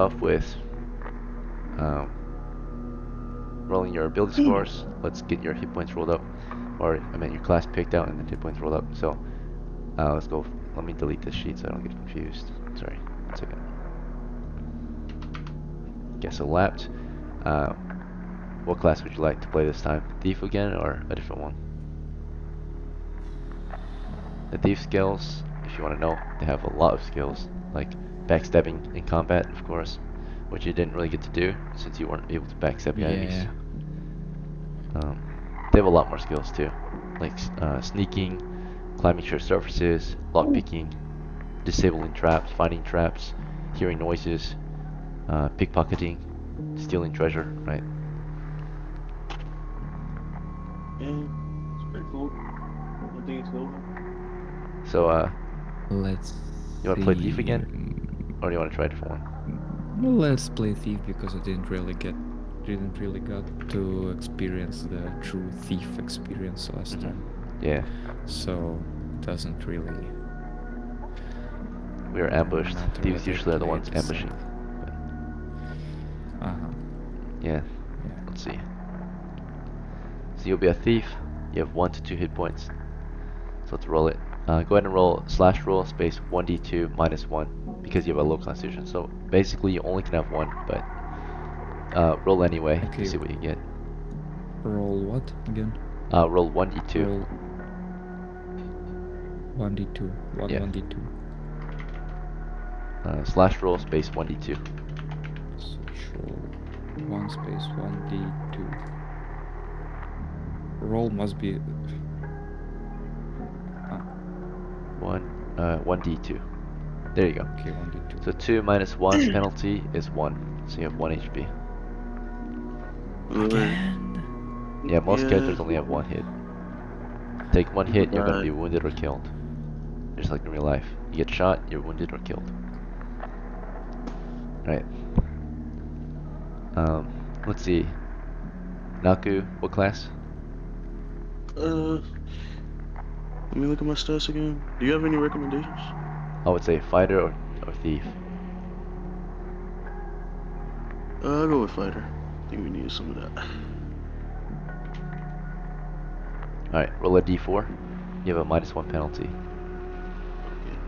off with um, rolling your ability scores. Let's get your hit points rolled up, or I mean your class picked out and then hit points rolled up. So let's go. Let me delete this sheet so I don't get confused. Sorry, 1 second. Okay, so lapped. Uh, what class would you like to play this time? Thief again or a different one? The thief skills, if you want to know, they have a lot of skills, like backstabbing in combat, of course, which you didn't really get to do since you weren't able to backstab your enemies. Yeah. They have a lot more skills too, like sneaking, climbing shared surfaces, lockpicking, disabling traps, finding traps, hearing noises, pickpocketing, stealing treasure, right? Yeah, it's pretty cool. I think it's cool. So, Let's you want to play Thief see. again? Or do you want to try a different one? Well, let's play Thief because I didn't really got to experience the true Thief experience last time. Yeah, So doesn't really we were ambushed. matter Thieves whether usually are the play ones it the ambushing. same. Yeah, Yeah. let's see. So you'll be a thief. You have 1 to 2 hit points. So let's roll it. Go ahead and roll /roll space 1d2 minus 1 because you have a low constitution. So basically you only can have 1, but roll anyway Okay. to see what you get. Roll what again? Roll 1d2. Roll 1d2. What Yeah. 1d2? /roll space 1d2. Social 1 space 1d2. Roll must be 1d2. There you go. okay. 1d2. So 2 minus 1 penalty is 1. So you have 1 HP. Again. Yeah, most characters only have 1 hit. Take 1 hit, you're gonna Right. be wounded or killed. Just like in real life. You get shot, you're wounded or killed. Right. Let's see. Naku, what class? Let me look at my stats again. Do you have any recommendations? I would say fighter or thief. I'll go with fighter. I think we need some of that. Alright, roll a d4. You have a -1 penalty. Okay.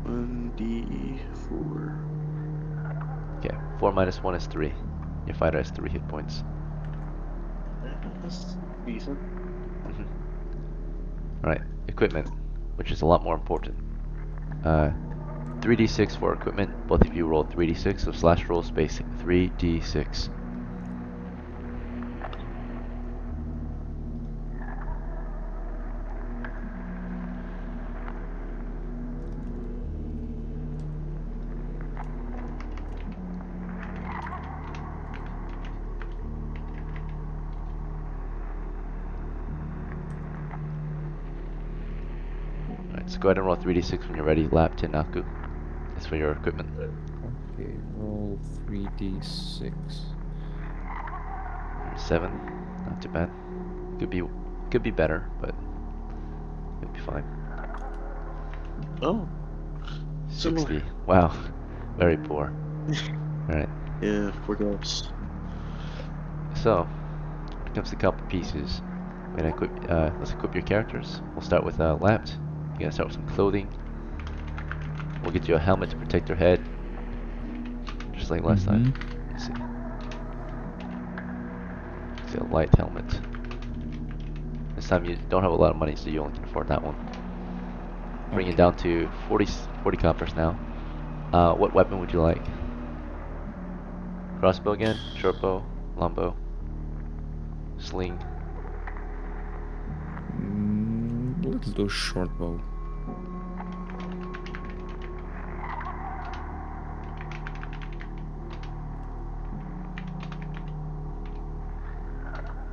1d4. Okay, 4 minus 1 is 3. Your fighter has 3 hit points. That's decent. Alright, equipment, which is a lot more important. 3d6 for equipment. Both of you roll 3d6, so /roll space 3d6. Alright, so go ahead and roll 3d6 when you're ready. Lap to Naku. It's for your equipment. Okay. Roll 3d6. 7. Not too bad. Could be better, but it'll be fine. Oh. 60. Similar. Wow. Very poor. Alright. Yeah, 4 guys. So, when it comes to couple pieces, let's equip your characters. We'll start with Lapped. You're gonna start with some clothing. We'll get you a helmet to protect your head, just like last time. Let's see. Let's see, a light helmet. This time you don't have a lot of money, so you only can afford that one. Bring it down to 40 coppers now. What weapon would you like? Crossbow again? Short bow? Longbow? Sling? Let's do short bow.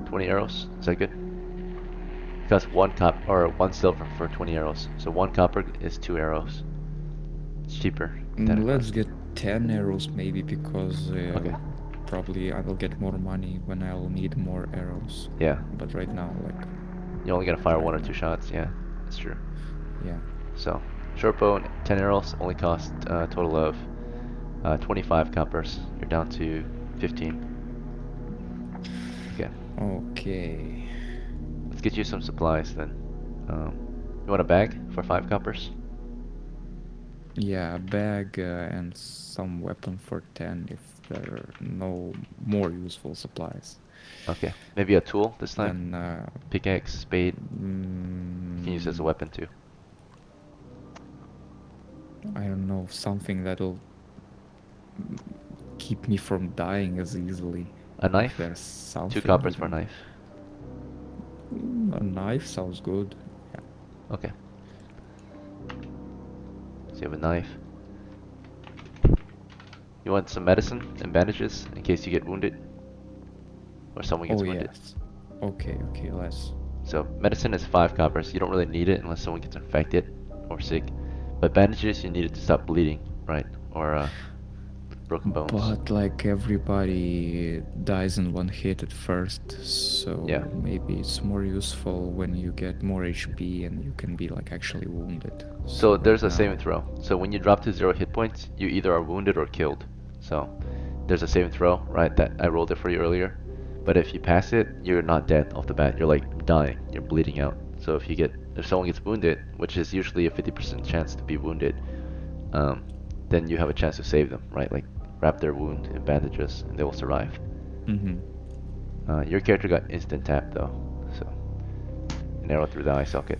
$20 arrows? Is that good? It costs 1 silver for 20 arrows. So 1 copper is 2 arrows. It's cheaper. Let's get 10 arrows maybe because Okay. probably I will get more money when I'll need more arrows. Yeah. But right now, like, You're only gonna fire 1 or 2 shots. Yeah, that's true. yeah. So Short bow and 10 arrows only cost a total of 25 coppers. You're down to 15. Okay, Okay. let's get you some supplies then. You want a bag for 5 coppers? Yeah, a bag and some weapon for 10 if there are no more useful supplies. Okay, maybe a tool this time? Then, Pickaxe, spade. You can use it as a mm, weapon too. I don't know, something that'll keep me from dying as easily. A If knife? there's 2 something coppers for a even. knife. A knife sounds good. Yeah. Okay. So you have a knife. You want some medicine and bandages in case you get wounded? Or someone gets Oh wounded? yes. Okay, okay, let's. So medicine is 5 coppers. You don't really need it unless someone gets infected or sick. But bandages you need it to stop bleeding, right? Or broken bones. But like everybody dies in one hit at first, so Yeah. maybe it's more useful when you get more HP and you can be like actually wounded. So So right there's a saving now, throw. So when you drop to 0 hit points, you either are wounded or killed. So there's a saving throw, right? That I rolled it for you earlier. But if you pass it, you're not dead off the bat. You're like dying. You're bleeding out. So if someone gets wounded, which is usually a 50% chance to be wounded, um, then you have a chance to save them, right? Like wrap their wound in bandages and they will survive. mm-hmm. Your character got instant tap though, so an arrow through the eye socket.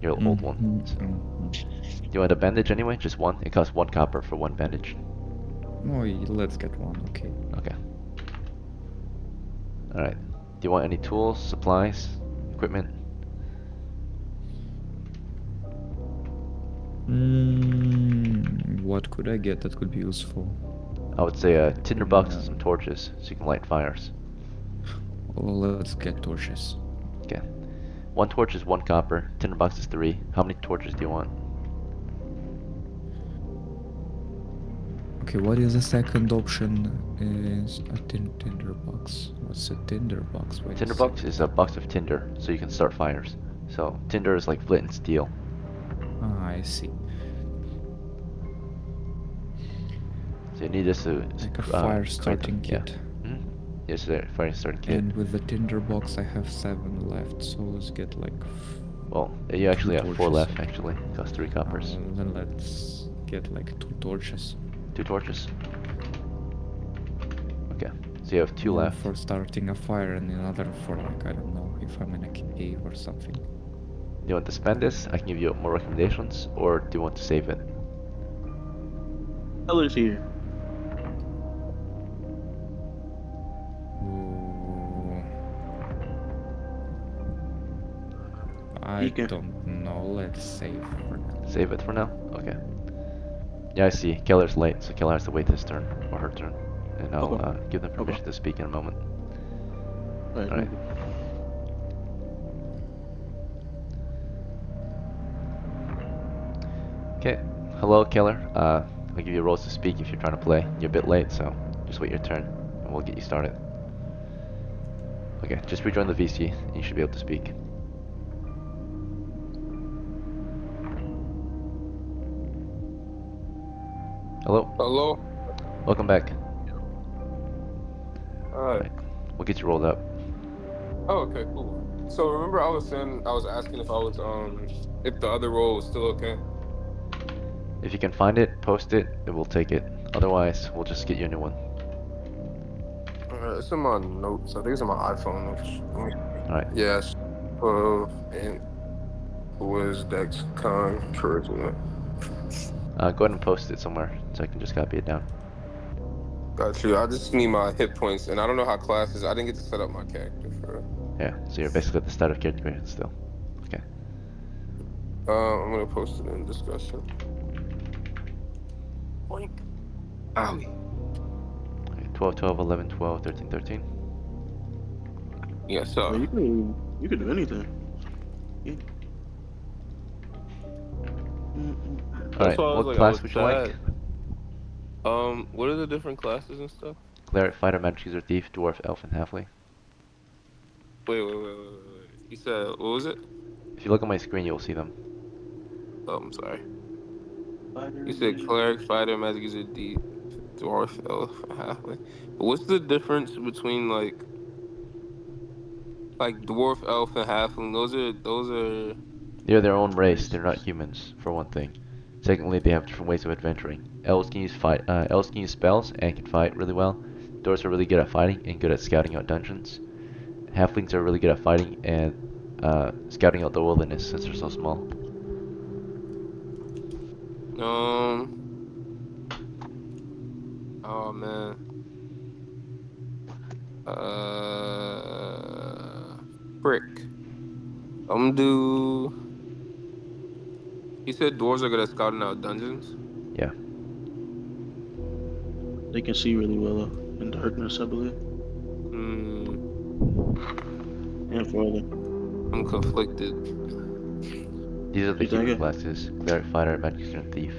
Your old one. Mm-hmm. So. Mm-hmm. Do you want a bandage anyway? Just one? It costs 1 copper for 1 bandage. Oh, let's get one. Okay. Okay. Alright. Do you want any tools, supplies, equipment? What could I get that could be useful? I would say a tinderbox and Uh, some torches so you can light fires. well, let's get torches. Okay. 1 torch is 1 copper, tinderbox is 3. How many torches do you want? Okay, what is the second option? Is a tinderbox. What's a tinderbox? Wait a Tinderbox second. is a box of tinder, so you can start fires. So tinder is like flint and steel. Ah, I see. So you need this to Like a create fire them. starting Yeah. kit. Yes, there, fire starting kit. And with the tinderbox, I have 7 left, so let's get like. Well, you actually have 4 torches. left. Actually, cost 3 coppers. Then let's get like 2 torches. 2 torches. Okay, so you have 2 One left. for starting a fire and another for like, I don't know, if I'm in a cave or something. Do you want to spend this? I can give you more recommendations, or do you want to save it? Colors here. Ooh. I You can- don't know, let's save for now. Save it for now? Okay. Yeah, I see. Keller's late, so Keller has to wait his turn, or her turn. And I'll Okay. give them permission Okay. to speak in a moment. Alright. Alright. Okay. Hello, Keller. I'll give you roles to speak if you're trying to play. You're a bit late, so just wait your turn, and we'll get you started. Okay, just rejoin the VC, and you should be able to speak. Hello. Hello? Welcome back. Alright. Alright. We'll get you rolled up. Oh, okay, cool. So remember I was asking if the other role was still okay. If you can find it, post it, and we'll take it. Otherwise, we'll just get you a new one. Alright, it's in my notes. I think it's in my iPhone notes. Alright. Yes. And WizDex Con curriculum. Go ahead and post it somewhere so I can just copy it down. Got you. I just need my hit points, and I don't know how classes. I didn't get to set up my character for. Yeah, so you're basically at the start of character creation still. Okay. I'm gonna post it in discussion. Boink. Owie. Okay, 12, 12, 11, 12, 13, 13. Yes, Oh, sir. you can do anything. Yeah. Alright, why I was what like, I class was would you like? sad. What are the different classes and stuff? Cleric, fighter, magic user, thief, dwarf, elf, and halfling. Wait. You said, what was it? If you look at my screen, you'll see them. Oh, I'm sorry. Fighter, You said magic. cleric, fighter, magic user, dwarf, elf, halfling. But what's the difference between like dwarf, elf, and halfling? Those are They're their own race. They're not Races. humans, for one thing. Secondly, they have different ways of adventuring. Elves can use spells and can fight really well. Dwarves are really good at fighting and good at scouting out dungeons. Halflings are really good at fighting and scouting out the wilderness since they're so small. um. Oh man. Frick. I'm do. He said dwarves are good at scouting out dungeons. Yeah. They can see really well in darkness, I believe. Hmm. And farther. I'm conflicted. These are the You think human it? classes: cleric, fighter, magic user, and thief.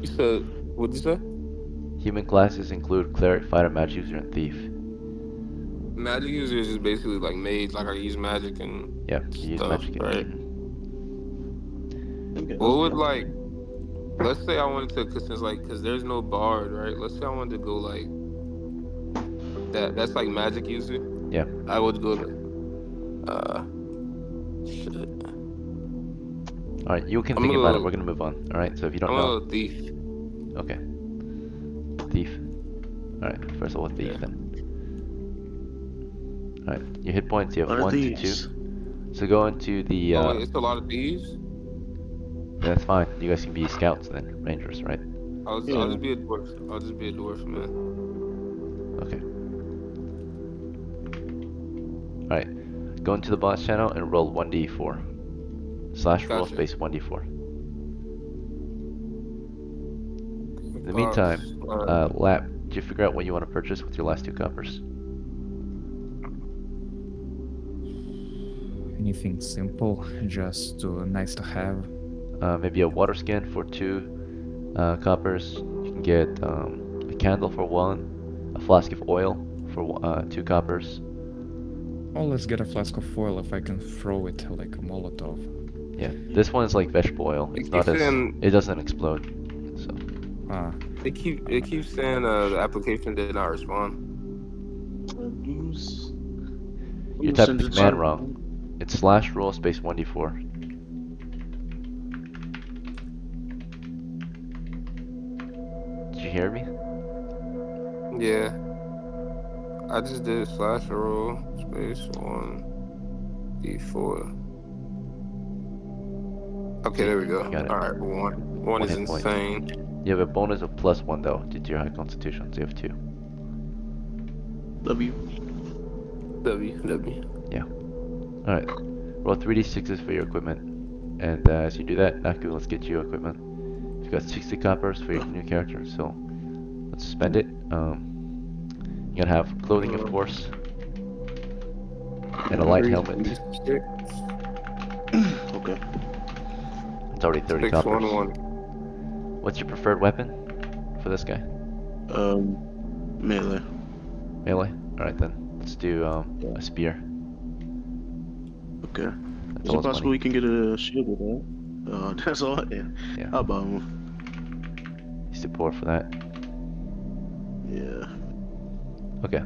You said what'd you say? Human classes include cleric, fighter, magic user, and thief. Magic user is just basically like mage, like I use magic and Yeah, you use stuff, magic. right? Okay, What would okay. like, let's say I wanted to, cause there's no bard, right? Let's say I wanted to go like that. That's like magic user. Yeah. I would go like, shit. Alright, you can I'm think gonna about it. go. We're gonna move on. Alright, so if you don't I'm know. gonna go thief. Okay. Thief. Alright, first of all, thief Yeah. then. Alright, your hit points, you have What are 1 to 2. these? So go into the, Oh wait, it's a lot of thieves. that's fine. You guys can be scouts then, rangers, right? I'll Yeah. just be a dwarf. I'll just be a dwarf, man. Okay. Alright, go into the boss channel and roll 1d4. Slash roll Gotcha. space 1d4. In the meantime, Lap, did you figure out what you want to purchase with your last 2 coppers? Anything simple, just nice to have. Maybe a water skin for 2 coppers. You can get a candle for 1, a flask of oil for 2 coppers. Oh, let's get a flask of oil if I can throw it like a Molotov. Yeah, this one is like vegetable oil. It It's keeps not as, saying it doesn't explode. So Ah, it keeps saying the application did not respond. News. you typed the command wrong. It's slash roll space 1d4. Did you hear me? Yeah, I just did slash roll space 1d4. Okay, there we go. You got it. All right, one is hit point. insane. You have a bonus of +1 though due to your high constitution, so you have 2. W. W. Alright, roll 3d6s for your equipment. And as you do that, Naku, let's get you equipment. You've got 60 coppers for your new character, so let's spend it. You're gonna have clothing, of course, and a light helmet. Okay. It's already 30 coppers. 611. What's your preferred weapon for this guy? Melee. Melee? Alright then, let's do a spear. Okay. That's Is all it his possible money. we can get a shield with that? That's all. Yeah. Yeah, How about one? he's too poor for that. Yeah. Okay.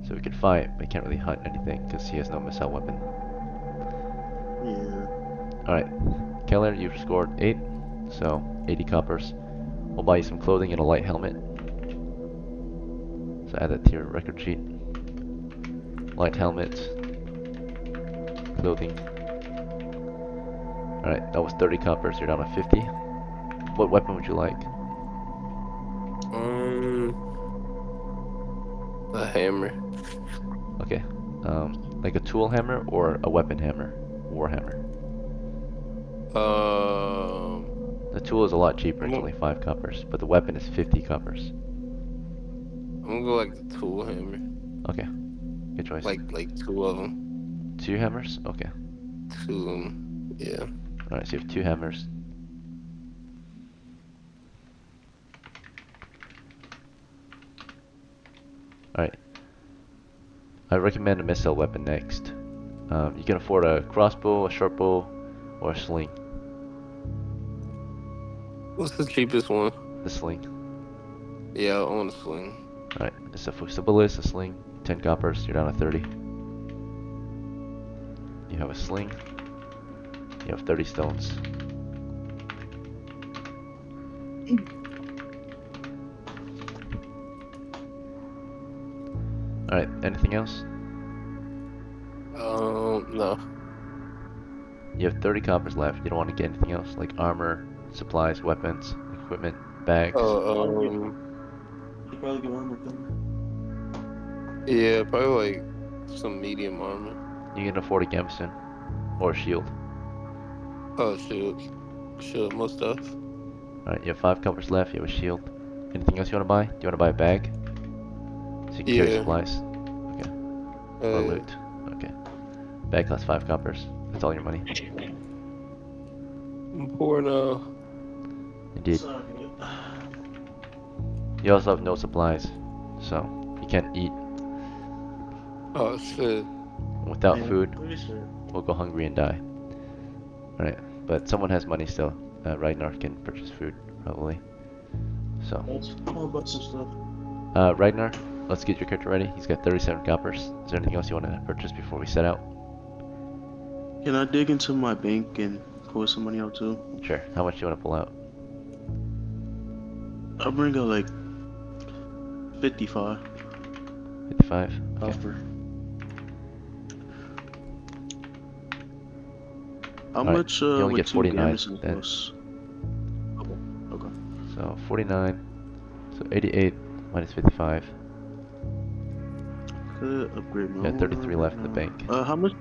So we can fight, but he can't really hunt anything because he has no missile weapon. Yeah. Alright, Keller, you've scored 8, so 80 coppers. We'll buy you some clothing and a light helmet. So add that to your record sheet. Light helmet, clothing. Alright, that was 30 coppers, you're down to 50. What weapon would you like? A hammer. Okay, like a tool hammer or a weapon hammer? War hammer. The tool is a lot cheaper, it's only 5 coppers, but the weapon is 50 coppers. I'm gonna go like the tool hammer. Okay, good choice. Like 2 of them. 2 hammers? Okay. 2 of them. Yeah. Alright, so you have 2 hammers. Alright. I recommend a missile weapon next. You can afford a crossbow, a short bow, or a sling. What's the cheapest one? The sling. Yeah, I want a sling. Alright, it's a Fusibilis, a sling, 10 coppers, you're down to 30. You have a sling, you have 30 stones. Alright, anything else? No. You have 30 coppers left. You don't want to get anything else like armor, supplies, weapons, equipment, bags. You probably get armor done. Yeah, probably like some medium armor. You can afford a gambeson or a shield. Oh, shield, most stuff. Alright, you have 5 coppers left. You have a shield. Anything else you want to buy? Do you want to buy a bag? So you can carry Yeah. supplies. Okay. Or loot. Okay. Bag costs 5 coppers. That's all your money. I'm poor now. Indeed. Sorry. You also have no supplies, so you can't eat. Oh shit. Without Yeah, food, pretty sure. we'll go hungry and die. Alright, but someone has money still. Ragnar can purchase food, probably. So, I'm gonna buy some stuff. Ragnar, let's get your character ready. He's got 37 coppers. Is there anything else you want to purchase before we set out? Can I dig into my bank and pull some money out too? Sure. How much do you want to pull out? I'll bring out like 55 55? Okay. offer. How Alright, much you only would get 2 49 garrisons then. cost? Okay. So, 49. So, 88 minus 55. Could upgrade my You got 33 armor left in the now. bank. How much?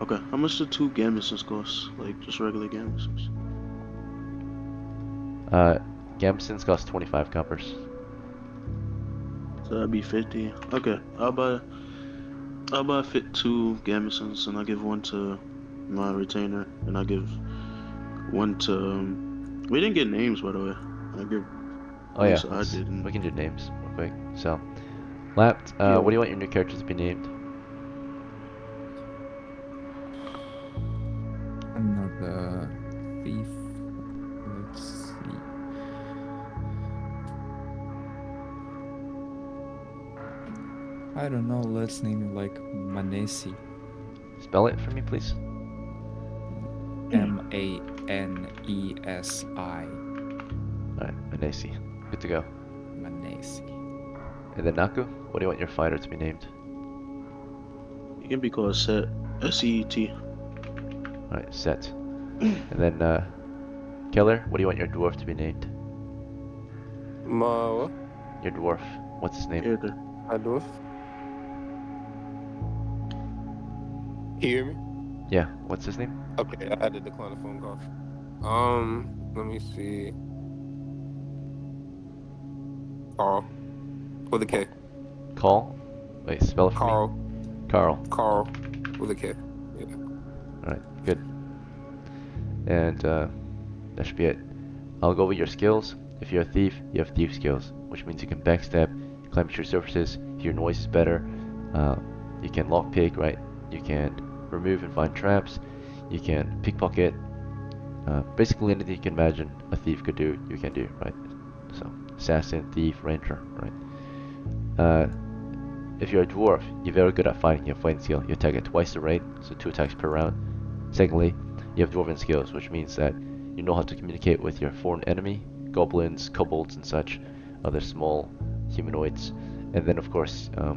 Okay, how much do 2 gambesons cost? Like just regular gambesons? Gambesons cost 25 coppers. So that'd be 50. Okay, I'll buy 2 gambesons and I'll give 1 to my retainer and I'll give 1 to we didn't get names by the way. I give Oh yeah, so I didn't. we can do names real quick. So, Lapt, Yeah. what do you want your new characters to be named? Another thief. Let's see. I don't know. Let's name it like Manesi. Spell it for me, please. Manesi. Alright, Manesi. Good to go. Manesi. And then Naku, what do you want your fighter to be named? It can be called Set. S-E-E-T. Alright, Set. And then, Keller, what do you want your dwarf to be named? My what? Your dwarf. What's his name? Character. I do it. Hear me? Yeah, what's his name? Okay, I had to decline the phone call. Let me see. Carl. With a K. Call? Wait, spell it for Carl. me. Carl. Carl. With a K. Yeah. Alright, good. And, that should be it. I'll go over your skills. If you're a thief, you have thief skills, which means you can backstab, climb through surfaces, hear noises better, you can lockpick, right? You can remove and find traps, you can pickpocket, basically anything you can imagine a thief could do, you can do, right? So, assassin, thief, ranger, right? If you're a dwarf, you're very good at fighting, you have fighting skill, you attack at twice the rate, so 2 attacks per round. Secondly, you have dwarven skills, which means that you know how to communicate with your foreign enemy, goblins, kobolds and such, other small humanoids. And then of course, so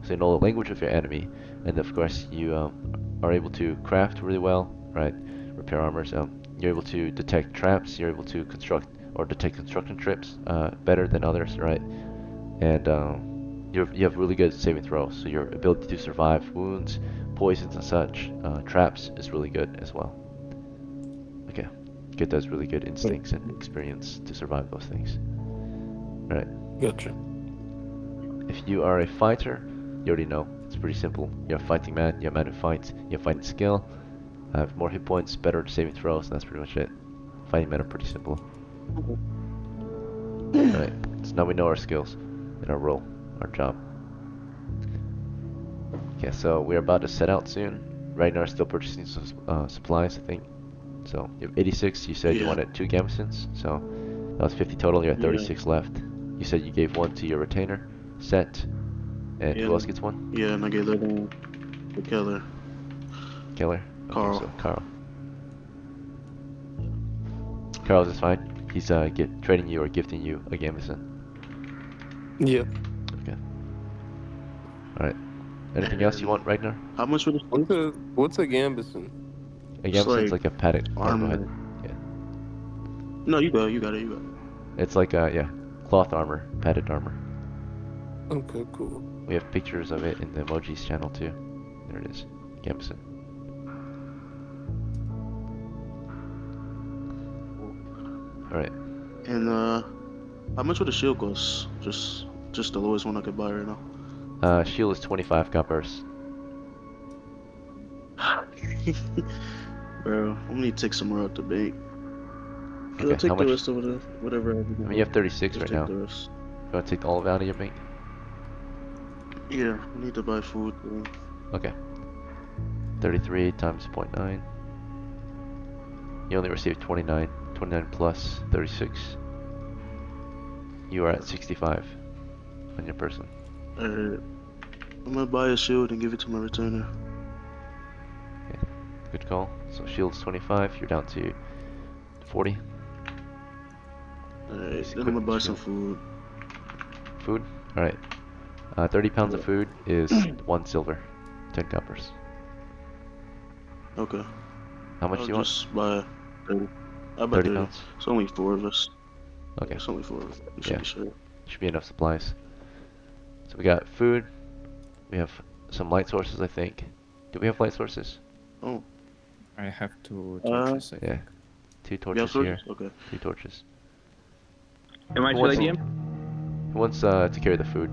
you know the language of your enemy, and of course you are able to craft really well, right? Repair armors. You're able to detect traps, you're able to construct or detect construction trips better than others, right? And you have really good saving throws, so your ability to survive wounds, poisons and such, traps is really good as well. Okay, Kid has really good instincts and experience to survive those things. Right. Gotcha. If you are a fighter, you already know, it's pretty simple. You're a fighting man, you're a man who fights, you have fighting skill, have more hit points, better saving throws, and that's pretty much it. Fighting men are pretty simple. Alright, so now we know our skills and our role, our job. Okay, so we're about to set out soon. Ragnar's still purchasing some supplies, I think. So you have 86. You said you Yeah. wanted 2 gambesons, so that was 50 total. You have Yeah. 36 left. You said you gave 1 to your retainer, Set, and Yeah. who else gets 1? Yeah, and I gave that one to Keller. Keller. Okay, Carl. so Carl. Carl's is fine. He's trading you or gifting you a gameson. Yeah. Okay. All right. Anything else you want, Ragnar? How much for the What's a Gambison? A It's gambeson's like like a padded. Oh, go ahead. armor? Yeah. No, you got it. You got it. You got it. It's like yeah, cloth armor, padded armor. Okay, cool. We have pictures of it in the emojis channel too. There it is, Gambeson. All right. And how much would the shield cost? Just the lowest one I could buy right now. Shield is 25 coppers. Bro, I'm gonna take some more out the bank. Okay, I'll take how the much? rest of it, whatever. I mean, you have 36 Just right take now. the You rest. want to take all of it out of your bank? Yeah, I need to buy food. Okay. 33 times 0.9. You only received 29. 29 plus 36. You are at 65 on your person. Alright. I'm gonna buy a shield and give it to my retainer. Good call. So shield's 25. You're down to 40. Alright, Just then I'm gonna equip buy the some shield. food. Food. All right. 30 pounds of food is 1 silver. 10 coppers. Okay. How much I'll do you want? just buy 30. I'll buy 30 30. pounds. It's only 4 of us. Okay. It's only 4 of us. We should Yeah. be sure. Should be enough supplies. So we got food. We have some light sources, I think. Do we have light sources? Oh, I have 2 torches. I Yeah. think. 2 you have torches here. torches? Okay. 2 torches. Am I Who too wants, late, DM? who wants to carry the food?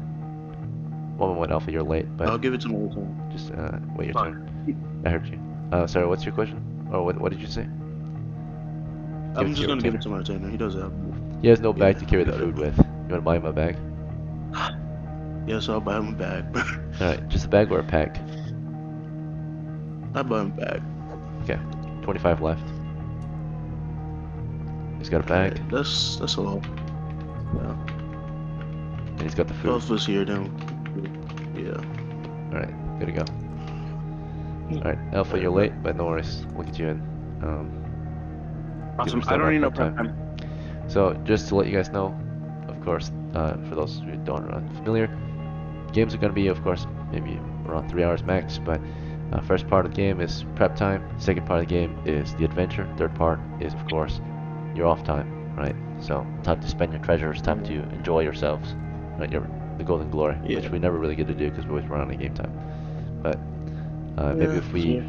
111 Alpha, you're late, I'll but give it to my retainer. just wait your Fuck. turn. I heard you. Sorry, what's your question? Or what did you say? I'm it to just your gonna give it retainer. to my retainer. He does have. He has no bag Yeah, to carry the got it. food with. You wanna buy him a bag? Yeah, so I'll buy him a bag. Alright, just a bag or a pack? I'll buy him a bag. Okay, 25 left. He's got a bag, Alright, that's all. Yeah. and he's got the food. Alpha's here now. Yeah. Alright, good to go. Alright, Alpha, you're late, but no worries. We'll get you in. Awesome. start I don't our need no prep prep time. So, just to let you guys know, of course, for those who aren't familiar, games are going to be, of course, maybe around 3 hours max, but first part of the game is prep time, second part of the game is the adventure, third part is, of course, your off time, right? So, time to spend your treasures, time to enjoy yourselves, right? The golden glory, which Yeah. we never really get to do because we always run out of game time. But maybe Yeah, if we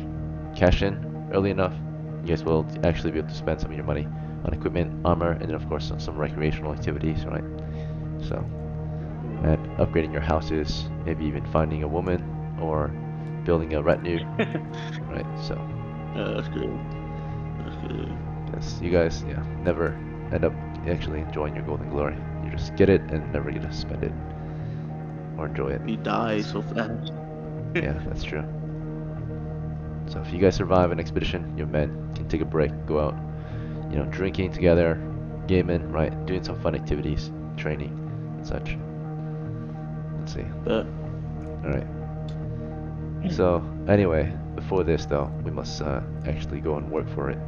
cash in early enough, you guys will actually be able to spend some of your money on equipment, armor, and then of course some recreational activities, right? So, and upgrading your houses, maybe even finding a woman or building a retinue, right? So, Yeah, that's good. That's good. yes, you guys, yeah, never end up actually enjoying your golden glory. You just get it and never get to spend it or enjoy it. He dies so fast. Yeah, that's true. So if you guys survive an expedition, your men can take a break, go out, you know, drinking together, gaming, right, doing some fun activities, training, and such. Let's see. But All right. So anyway, before this though, we must actually go and work for it.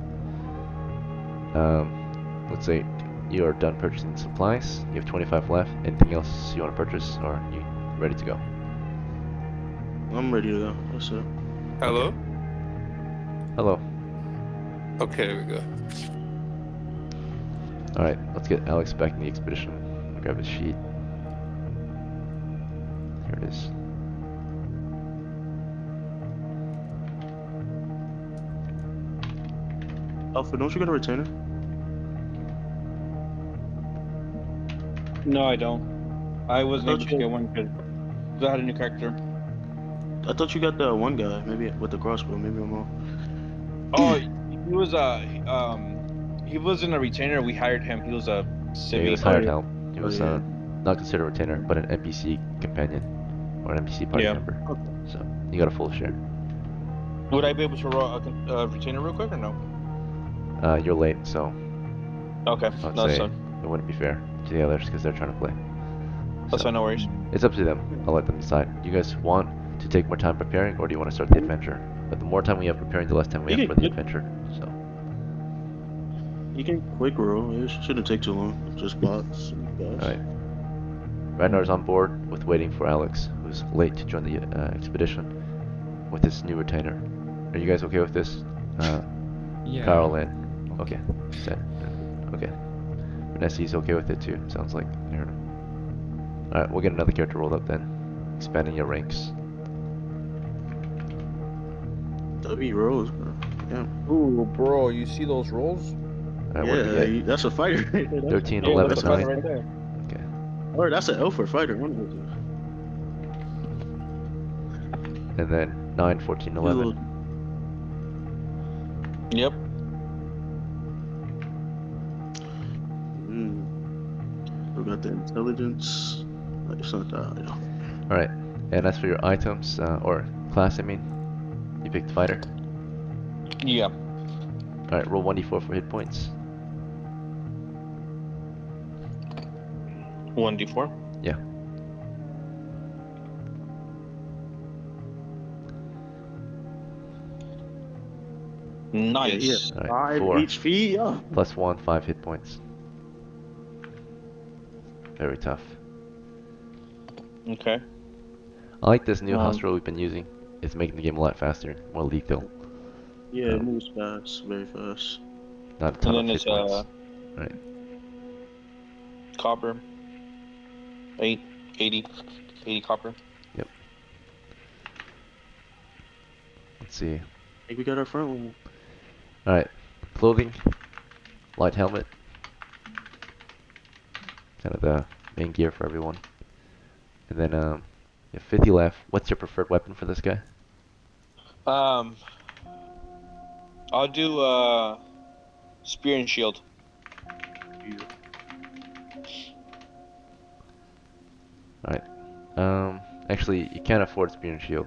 Let's say you are done purchasing supplies. You have 25 left. Anything else you want to purchase, or are you ready to go? I'm ready to go. That's it. Hello? Hello. Okay, there we go. All right, let's get Alex back in the expedition. Grab his sheet. Here it is. Alpha, don't you got a retainer? No, I don't. I wasn't able to Okay. get one because I had a new character. I thought you got the one guy, maybe with the crossbow. Maybe I'm wrong. Oh, he wasn't a retainer. We hired him. He was a Yeah, he civvy. was hired yeah. help. He was not considered a retainer, but an NPC companion or an NPC party Yeah. member. So You got a full share. Would I be able to roll a retainer real quick or no? You're late, so Okay, I would no, say so it wouldn't be fair to the others because they're trying to play. that's So, fine, no worries. it's up to them. I'll let them decide. You guys want to take more time preparing, or do you want to start the adventure? But the more time we have preparing, the less time we You have can for the quick, adventure. So, you can quick roll. It shouldn't take too long. Just bots and guys. alright. Ragnar's on board with waiting for Alex, who's late to join the expedition with his new retainer. Are you guys okay with this? Yeah. Carl and... Okay. Set. Okay. Vanessa's okay with it too, sounds like. Alright, we'll get another character rolled up then. Expanding your ranks. W rolls, bro. Yeah. Ooh, bro, you see those rolls? Alright, what do we get? That's a fighter. Right there. 13, Yeah, 11, that's a 9. fighter right there. Okay. Or that's an elf or fighter. One of those. And then 9, 14, 11. Yep. We got the intelligence. It's not that. Yeah. Alright. And as for your items, or class, I mean, you picked fighter. Yeah. Alright, roll 1d4 for hit points. 1d4. Yeah. Nice. Yeah. Alright, 5 4. HP. Yeah. Plus 1, 5 hit points. Very tough. Okay. I like this new house Um, rule we've been using. It's making the game a lot faster, more lethal. Yeah, it moves fast, very fast. Not a ton And of then hit it's points. Right. copper. 80 copper. Let's see. I think we got our front one. Alright. Clothing. Light helmet. Kind of the main gear for everyone. And then, you have 50 left. What's your preferred weapon for this guy? I'll do spear and shield. Alright. Actually, you can't afford spear and shield.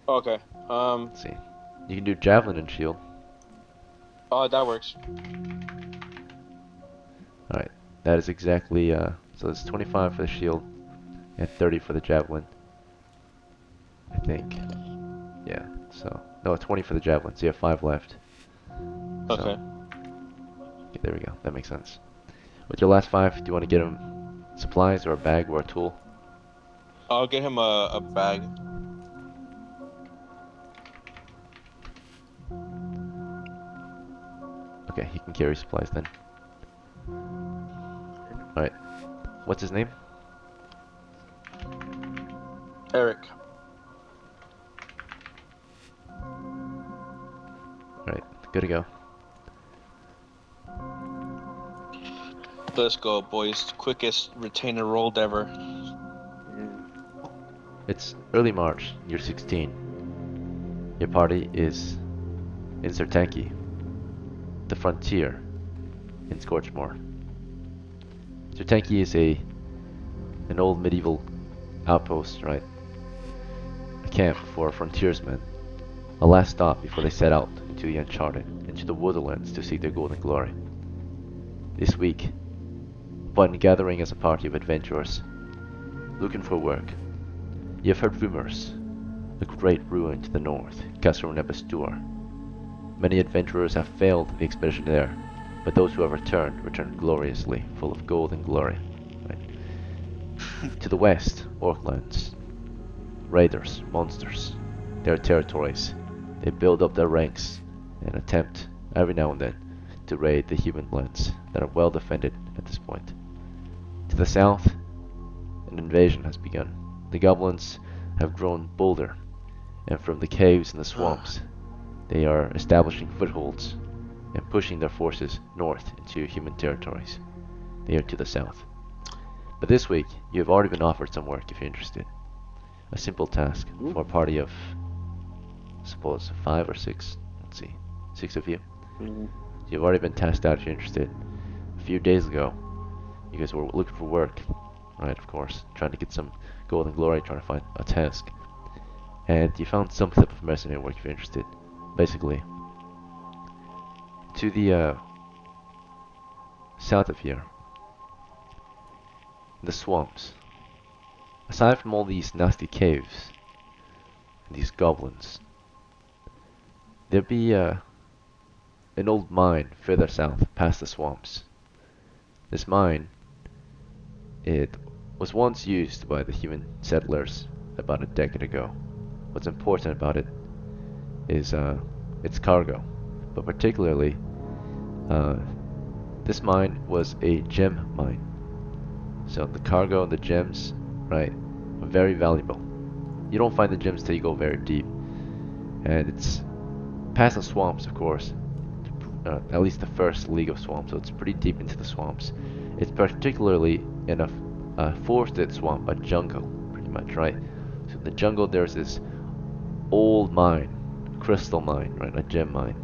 Okay. Let's see. You can do javelin and shield. Oh, that works. Alright. That is exactly, so it's 25 for the shield and 30 for the javelin. I think. Yeah, so, no, 20 for the javelin, so you have 5 left. So, Okay. okay, there we go, that makes sense. With your last 5, do you want to get him supplies or a bag or a tool? I'll get him a bag. Okay, he can carry supplies then. Alright, what's his name? Eric. Alright, good to go. Let's go, boys. Quickest retainer rolled ever. It's early March, year 16. Your party is in Sertanki, the frontier in Scorchmoor. Sertanki is an old medieval outpost, right? A camp for frontiersmen, a last stop before they set out into the uncharted, into the woodlands to seek their golden glory. This week, upon gathering as a party of adventurers, looking for work, you have heard rumors. A great ruin to the north, Castle Nebastur. Many adventurers have failed the expedition there, but those who have returned gloriously, full of gold and glory. Right. To the west, Orklands. Raiders, monsters, their territories. They build up their ranks and attempt, every now and then, to raid the human lands that are well defended at this point. To the south, an invasion has begun. The goblins have grown bolder, and from the caves and the swamps, they are establishing footholds and pushing their forces north into human territories. They are to the south. But this week, you have already been offered some work if you're interested. A simple task for a party of, suppose, 5 or 6, let's see, 6 of you. You've already been tasked out if you're interested. A few days ago, you guys were looking for work, right, of course, trying to get some golden glory, trying to find a task. and you found some type of mercenary work if you're interested. Basically, to the south of here, the swamps. Aside from all these nasty caves, these goblins, there'd be an old mine further south, past the swamps. This mine, it was once used by the human settlers about a decade ago. What's important about it is its cargo, but particularly this mine was a gem mine. So the cargo and the gems, right, are very valuable. You don't find the gems till you go very deep, and it's past the swamps, of course. At least the first league of swamps, so it's pretty deep into the swamps. It's particularly in a forested swamp, a jungle, pretty much, right? So in the jungle, there's this old mine, crystal mine, right, a gem mine,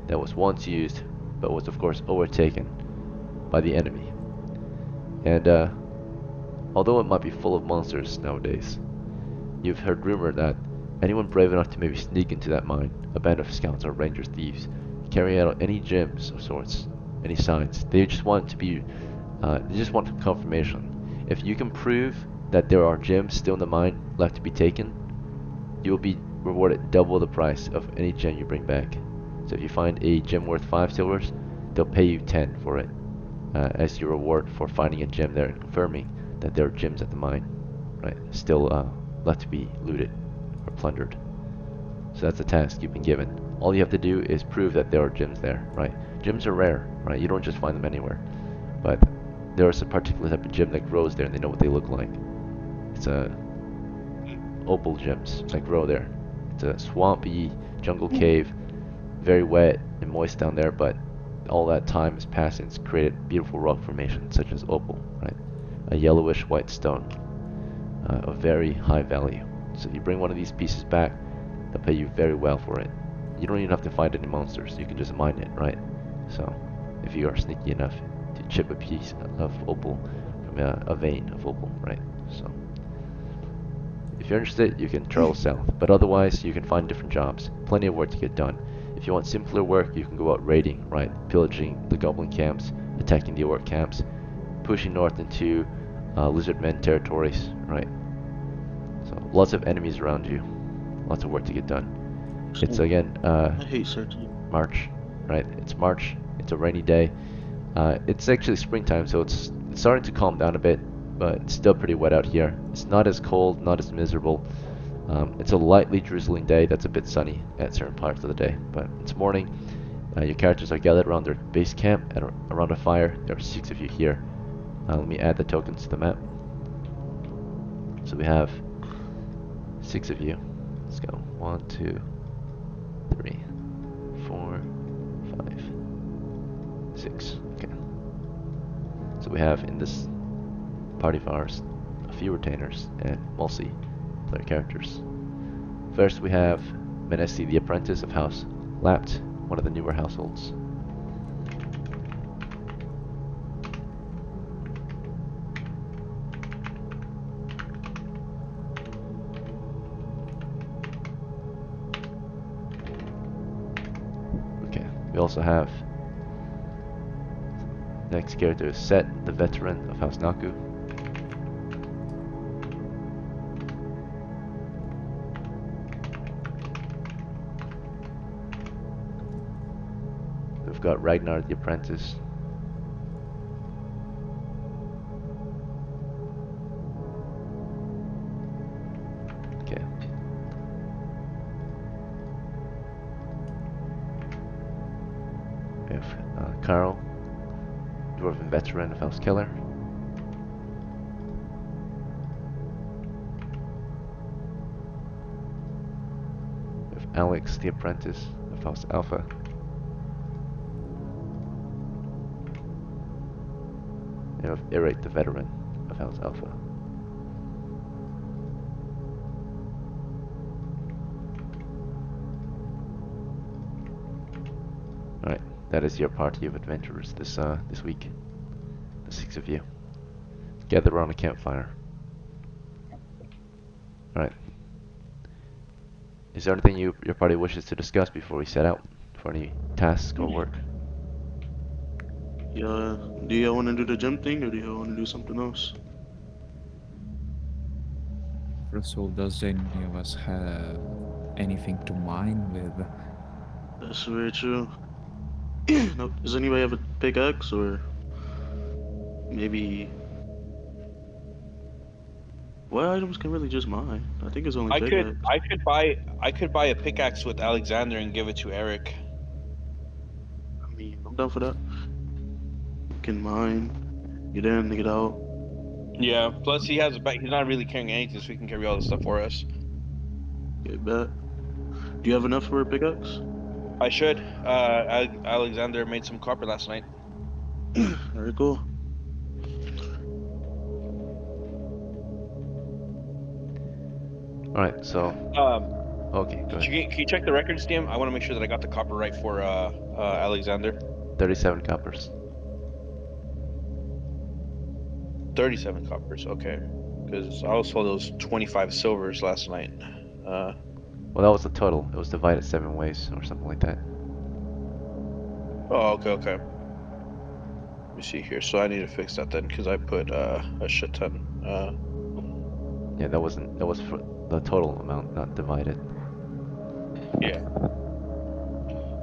that was once used, but was of course overtaken by the enemy. And although it might be full of monsters nowadays, you've heard rumor that anyone brave enough to maybe sneak into that mine, a band of scouts or ranger thieves, carry out any gems of sorts, any signs, they just want to be, they just want confirmation. If you can prove that there are gems still in the mine left to be taken, you will be rewarded double the price of any gem you bring back. So if you find a gem worth 5 silvers, they'll pay you 10 for it, as your reward for finding a gem there and confirming that there are gems at the mine, right, still left to be looted or plundered. So that's the task you've been given. All you have to do is prove that there are gems there, right? Gems are rare, right? You don't just find them anywhere. But there is a particular type of gem that grows there, and they know what they look like. It's opal gems that grow there. It's a swampy jungle cave, very wet and moist down there, but all that time has passed and it's created beautiful rock formations such as opal, right? A yellowish white stone of very high value. So if you bring one of these pieces back, they'll pay you very well for it. You don't even have to find any monsters, you can just mine it, right? So if you are sneaky enough to chip a piece of opal from a vein of opal, right? So if you're interested, you can travel south, but otherwise you can find different jobs. Plenty of work to get done. If you want simpler work, you can go out raiding, right? Pillaging the goblin camps, attacking the orc camps, pushing north into lizard men territories, right? So lots of enemies around you, lots of work to get done. It's again I hate searching. March, right? It's March. It's a rainy day. It's actually springtime, so it's starting to calm down a bit, but it's still pretty wet out here. It's not as cold, not as miserable. It's a lightly drizzling day that's a bit sunny at certain parts of the day, but it's morning. Your characters are gathered around their base camp and around a fire. There are 6 of you here. Let me add the tokens to the map. So we have 6 of you. Let's go. 1, 2, 3, 4, 5, 6. Okay. So we have in this party of ours a few retainers and multi-player characters. First we have Menesi, the apprentice of House Lapt, one of the newer households. We also have next character is Set, the veteran of House Naku. We've got Ragnar, the apprentice. Okay. We have Carl, dwarven veteran of House Keller. We have Alex, the apprentice of House Alpha. And we have Eric, the veteran of House Alpha. Alright, that is your party of adventurers this week. The 6 of you. Gather around a campfire. Alright. Is there anything your party wishes to discuss before we set out for any tasks or work? Yeah. Do y'all want to do the gym thing or do y'all want to do something else? First of all, does any of us have anything to mine with? That's very true. No, does anybody have a pickaxe or maybe what items can really just mine? I think it's only I pickaxe. could buy a pickaxe with Alexander and give it to Eric. I mean, I'm down for that. Can mine, get in, get out. Yeah. Plus, he has a bag. He's not really carrying anything, so he can carry all the stuff for us. Get back. Do you have enough for a pickaxe? I should. Alexander made some copper last night. Alright, cool. Alright, so okay, go ahead. Can you check the records, DM? I want to make sure that I got the copper right for Alexander. 37 coppers. 37 coppers. Okay. Because I was told it was 25 silvers last night. Well, that was the total. It was divided 7 ways or something like that. Oh, okay. Let me see here. So I need to fix that then, because I put a shit ton. Yeah, that was for the total amount, not divided. Yeah.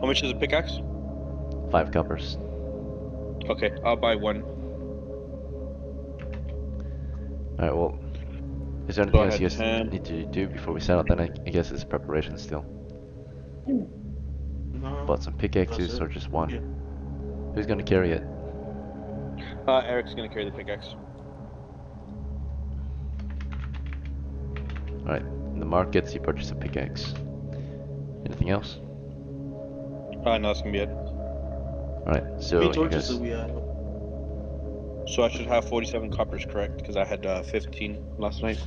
How much is a pickaxe? 5 coppers. Okay, I'll buy one. Alright, well, is there anything else you guys 10. need to do before we set out? Then I guess it's preparation still. No. Bought some pickaxes That's it. or just one? Yeah. Who's gonna carry it? Eric's gonna carry the pickaxe. Alright, in the markets you purchase a pickaxe. Anything else? No, that's gonna be it. Alright, so How many you torches guys, do we have? So I should have 47 coppers, correct? Because I had 15 last night.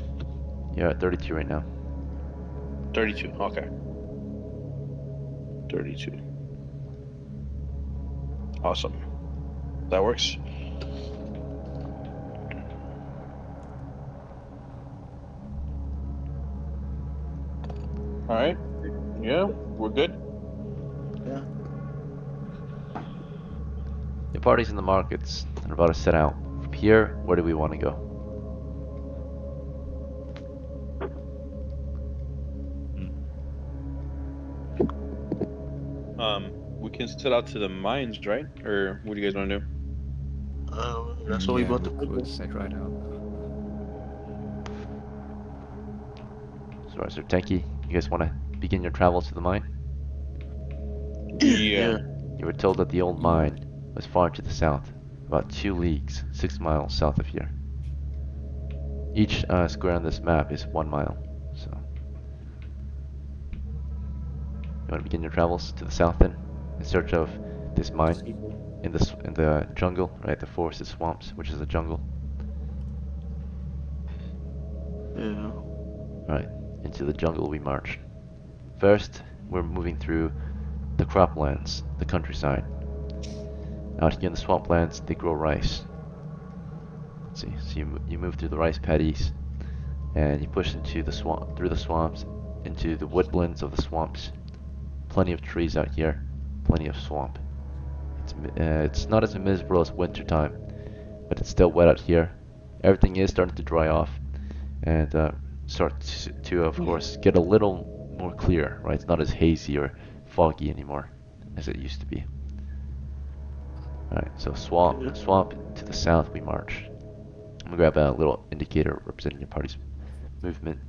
you're at 32 right now. 32. Okay. 32. Awesome. That works. All right. Yeah, we're good. Yeah. Your party's in the markets and about to set out. From here, where do we want to go? We can set out to the mines, right? Or what do you guys want to do? That's what we bought the could pickaxe. set right out. So, Sir Tenki, you guys want to begin your travels to the mine? Yeah. You were told that the old mine was far to the south, about 2 leagues, 6 miles south of here. Each square on this map is 1 mile, so... You want to begin your travels to the south then, in search of this mine in the jungle, right? The forested swamps, which is a jungle. Yeah. Alright, into the jungle we march. First, we're moving through the croplands, the countryside. Out here in the swamplands, they grow rice. Let's see, so you move through the rice paddies, and you push into the through the swamps, into the woodlands of the swamps. Plenty of trees out here, plenty of swamp. It's not as miserable as winter time, but it's still wet out here. Everything is starting to dry off, and start to of course get a little more clear, right? It's not as hazy or foggy anymore as it used to be. Alright, so swamp to the south we march. I'm gonna grab a little indicator representing your party's movement.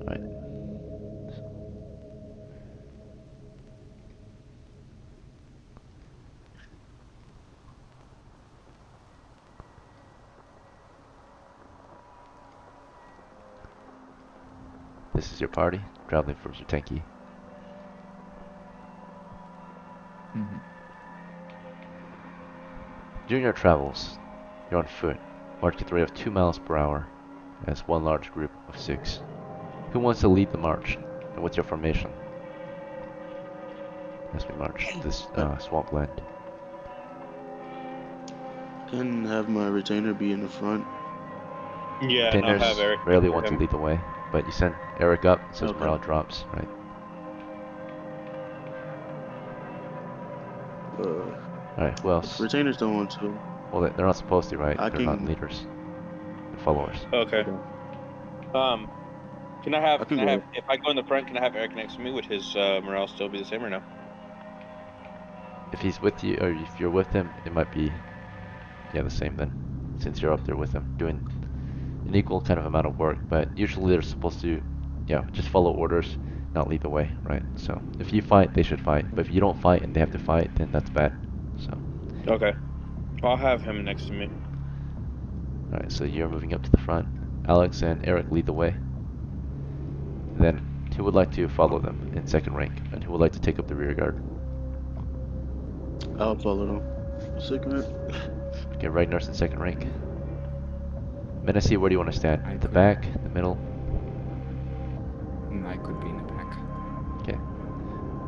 Alright. This is your party, traveling from Zutenki. Mhm. During your travels, you're on foot, marching at the rate of 2 miles per hour, as one large group of 6. Who wants to lead the march, and what's your formation? As we march this swampland. Can have my retainer be in the front. Yeah, and I'll Retainers have Eric. rarely for want to him. lead the way. but you send Eric up, so his Okay. morale drops, right? Alright, who else? If retainers don't want to, Well, they're not supposed to, right? I They're not can. leaders. They're followers. Okay. Okay. Can I I have? can Can I have? go. If I go in the front, can I have Eric next to me? Would his morale still be the same or no? If he's with you, or if you're with him, it might be, yeah, the same then, since you're up there with him, doing an equal kind of amount of work. But usually they're supposed to, yeah, just follow orders, not lead the way, right? So if you fight, they should fight. But if you don't fight and they have to fight, then that's bad. So. Okay. I'll have him next to me. Alright, so you're moving up to the front. Alex and Eric lead the way. Then, who would like to follow them in second rank? And who would like to take up the rear guard? I'll follow them. Second. Okay, Ragnar's in second rank. Menacee, where do you want to stand? I The could- back? The middle? I could be in the back. Okay.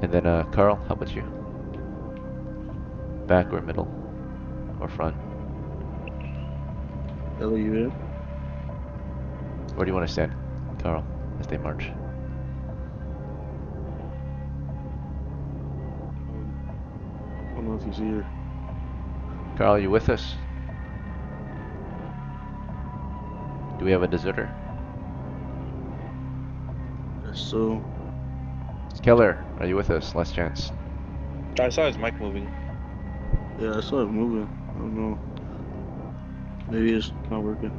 And then, Carl, how about you? Back or middle? Or front? LUN. Where do you want to stand, Carl, as they march? I don't know if he's here. Carl, you with us? Do we have a deserter? So, Keller, are you with us? Last chance. I saw his mic moving. yeah, I saw it moving. I don't know. Maybe it's not working.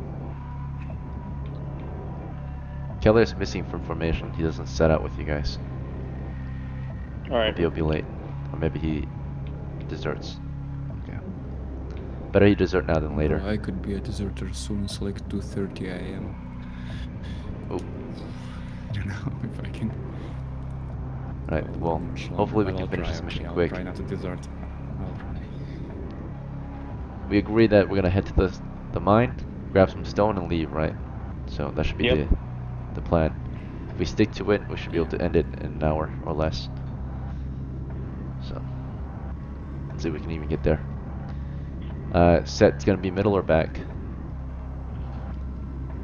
Keller is missing from formation. He doesn't set out with you guys. All right. Maybe he'll be late. Or maybe he deserts. Okay. Better he desert now than later. Well, I could be a deserter soon. It's like 2:30 a.m. Oh. I don't know if I can. Right, well, much longer, hopefully we but can I'll finish try, this okay, mission I'll quick. try not to desert. I'll try. We agree that we're gonna head to the mine, grab some stone and leave, right? So that should be Yep. the plan. If we stick to it, we should be able to end it in an hour or less. So, let's see if we can even get there. Set's gonna be middle or back?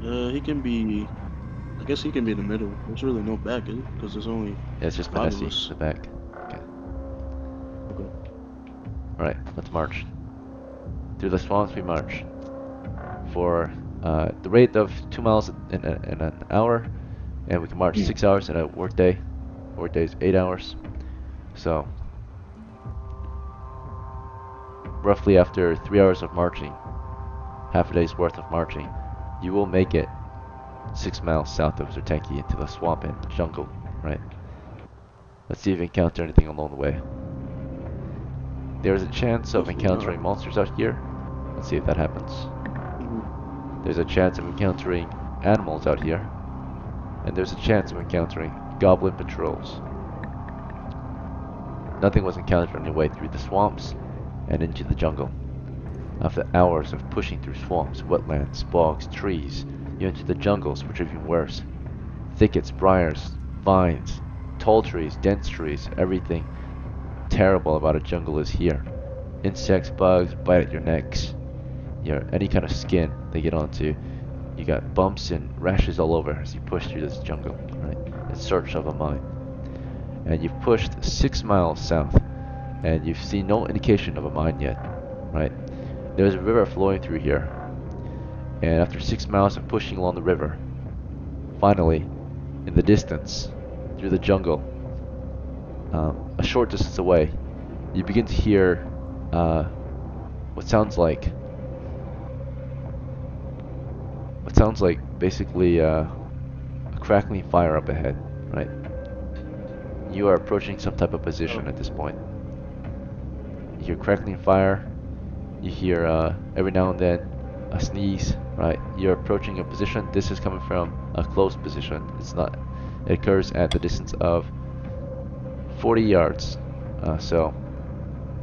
He can be. I guess he can be in the middle. There's really no back, is it? Because there's only. Yeah, it's just Five of Menacee, us. the back. Okay. Okay. Alright, let's march. Through the swamps we march. For the rate of 2 miles in an hour, and we can march 6 hours in a workday. Workday's 8 hours. So, roughly after 3 hours of marching, half a day's worth of marching, you will make it 6 miles south of Zertenki into the swamp and jungle, right? Let's see if we encounter anything along the way. There's a chance of Hopefully not. encountering monsters out here. Let's see if that happens. There's a chance of encountering animals out here. And there's a chance of encountering goblin patrols. Nothing was encountered on your way through the swamps and into the jungle. After hours of pushing through swamps, wetlands, bogs, trees, you enter the jungles, which are even worse. Thickets, briars, vines, tall trees, dense trees, everything terrible about a jungle is here. Insects, bugs bite at your necks. Any kind of skin they get onto. You got bumps and rashes all over as you push through this jungle, right? In search of a mine. And you've pushed 6 miles south, and you've seen no indication of a mine yet, right? There's a river flowing through here, and after 6 miles of pushing along the river, finally, in the distance, through the jungle, a short distance away, you begin to hear what sounds like basically a crackling fire up ahead, right? You are approaching some type of position at this point. You hear crackling fire. You hear every now and then a sneeze, right? You're approaching a position. This is coming from a close position. It occurs at the distance of 40 yards. So,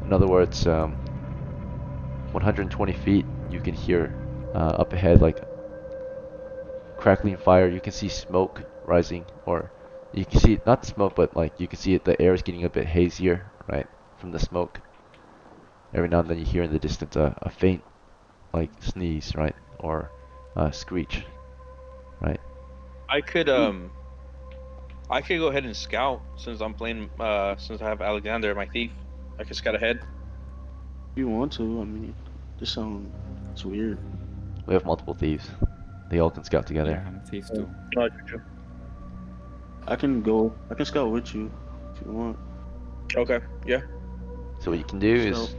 in other words, 120 feet, you can hear up ahead like crackling fire. You can see smoke rising, or you can see not smoke, but like you can see the air is getting a bit hazier, right, from the smoke. Every now and then you hear in the distance a faint like sneeze, right, or screech, right. I could go ahead and scout since I'm playing since I have Alexander, my thief. I could scout ahead. If you want to, I mean, this sounds it's weird. We have multiple thieves. They all can scout together. Yeah, I'm thief too. No, true. I can scout with you if you want. Okay, yeah. So what you can do is,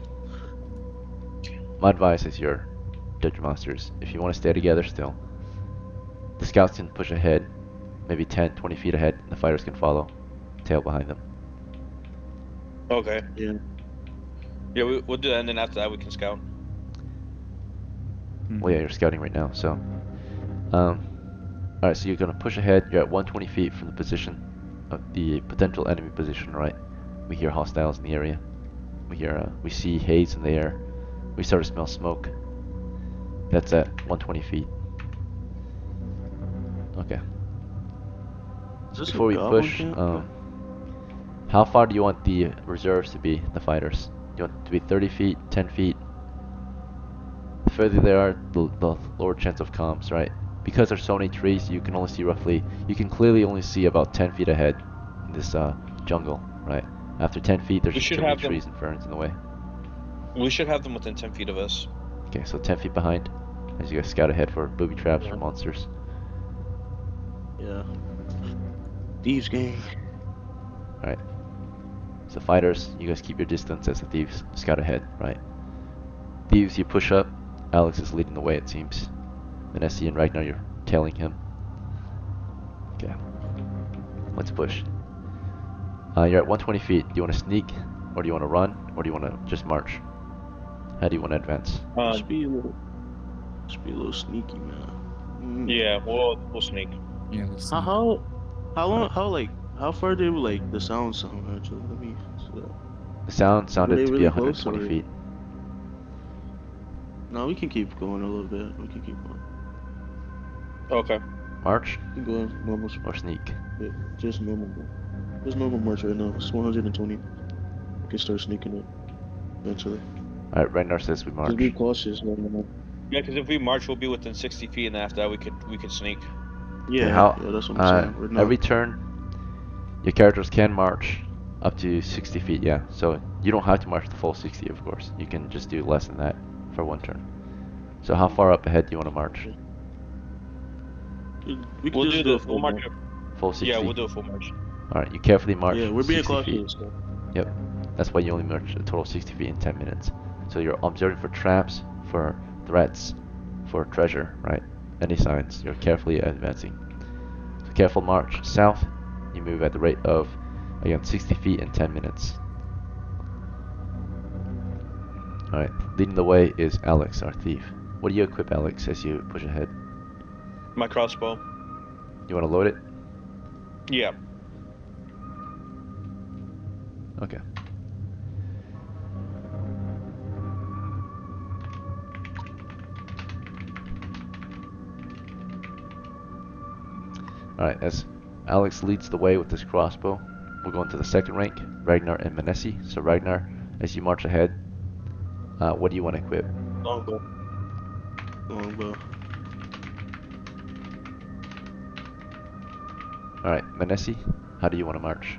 my advice is your Dungeon Masters. If you want to stay together still, the scouts can push ahead, maybe 10, 20 feet ahead, and the fighters can follow, tail behind them. Okay. Yeah. Yeah, we'll do that, and then after that we can scout. Well, yeah, you're scouting right now, so. Alright, so you're gonna push ahead. You're at 120 feet from the position of the potential enemy position, right? We hear hostiles in the area. We see haze in the air. We start to smell smoke. That's at 120 feet. Okay. Is this a Before we goblin push, camp? how far do you want the reserves to be, the fighters? Do you want it to be 30 feet, 10 feet? The further they are, the lower chance of comms, right? Because there's so many trees, you can clearly only see about 10 feet ahead in this jungle, right? After 10 feet, there's We just should too many have them- trees and ferns in the way. We should have them within 10 feet of us. Okay, so 10 feet behind, as you guys scout ahead for booby traps or monsters. Yeah. Thieves gang. Alright. So fighters, you guys keep your distance as the thieves scout ahead, right? Thieves, you push up. Alex is leading the way, it seems. Vanessa and Ragnar, you're tailing him. Okay. Let's push. You're at 120 feet. Do you want to sneak, or do you want to run, or do you want to just march? How do you want to advance? Just be a little sneaky, man. Yeah, we'll sneak. Yeah, let's How long? How far did the sound actually? Let me. The sound sounded they to be really close, 120 or- feet. No, we can keep going a little bit. We can keep going. Okay. March We can go normal. or sneak? Yeah, just normal. Just normal march right now. It's 120. We can start sneaking it eventually. Alright, Ragnar says we march. Just be cautious. No. Yeah, because if we march, we'll be within 60 feet, and after that we could sneak. Yeah, Okay, how- yeah, that's what I'm saying. We're not. Every turn, your characters can march up to 60 feet, yeah. So you don't have to march the full 60, of course. You can just do less than that for one turn. So how far up ahead do you want to march? We can We'll just do a the full we'll march. Full 60? Yeah, we'll do a full march. Alright, you carefully march Yeah, we're being 60 feet. cautious. So. Yep. That's why you only march a total of 60 feet in 10 minutes. So you're observing for traps, for threats, for treasure, right? Any signs, you're carefully advancing. So careful march south. You move at the rate of, again, 60 feet in 10 minutes. Alright, leading the way is Alex, our thief. What do you equip, Alex, as you push ahead? My crossbow. You want to load it? Yeah. Okay. Alright, as Alex leads the way with this crossbow, we'll go into the second rank, Ragnar and Manesi. So Ragnar, as you march ahead, what do you want to equip? Longbow. Alright, Manesi, how do you want to march?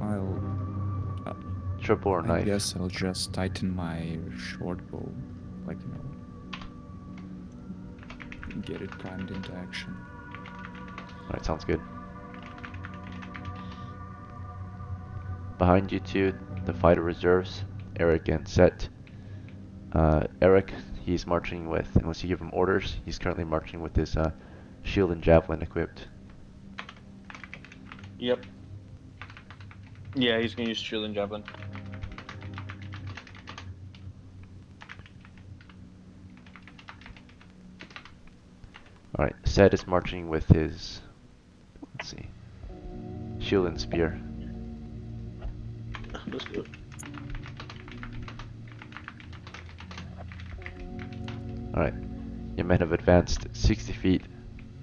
I'll. Triple or I knife? guess I'll just tighten my short bow, like get it primed into action. Alright, sounds good. Behind you two, the fighter reserves, Eric and Set. Eric, he's marching with, unless you give him orders, he's currently marching with his shield and javelin equipped. Yep. Yeah, he's gonna use shield and javelin. Alright, Set is marching with his, let's see, shield and spear. That's good. Alright, your men have advanced 60 feet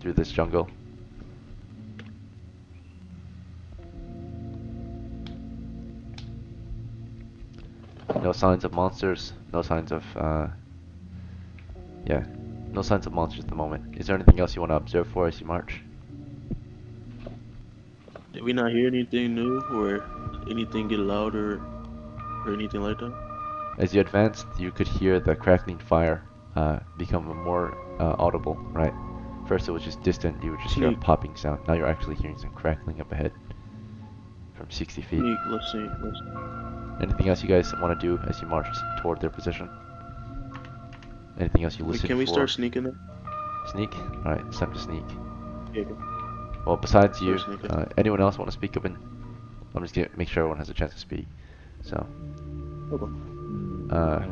through this jungle. No signs of monsters, no signs of Yeah, no signs of monsters at the moment. Is there anything else you want to observe for as you march? Did we not hear anything new or anything get louder or anything like that? As you advanced, you could hear the crackling fire become more audible, right? First it was just distant, you would just hear a Sneak. popping sound. Now you're actually hearing some crackling up ahead from 60 feet. Sneak. Let's see. Let's Anything else you guys want to do as you march toward their position? Anything else you Wait, listen can we for? start sneaking there? Sneak? Alright, it's time to sneak. Yeah. Well, besides you, Start sneaking. anyone else want to speak up? I'm just gonna make sure everyone has a chance to speak. So, Okay. I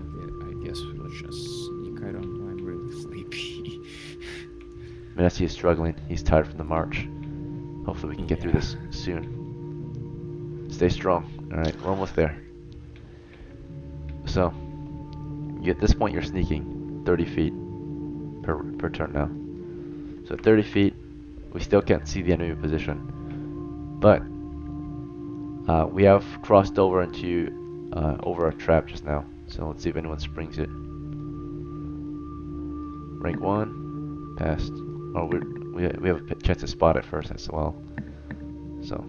guess we'll just sneak. I don't know. I'm really sleepy. Manesi is struggling. He's tired from the march. Hopefully we can get through Yeah. this soon. Stay strong. Alright, we're almost there. So, at this point you're sneaking 30 feet per turn now. So 30 feet, we still can't see the enemy position. But, we have crossed over into over a trap just now. So let's see if anyone springs it. Rank 1, passed. Oh, we have a chance to spot it first as well. So,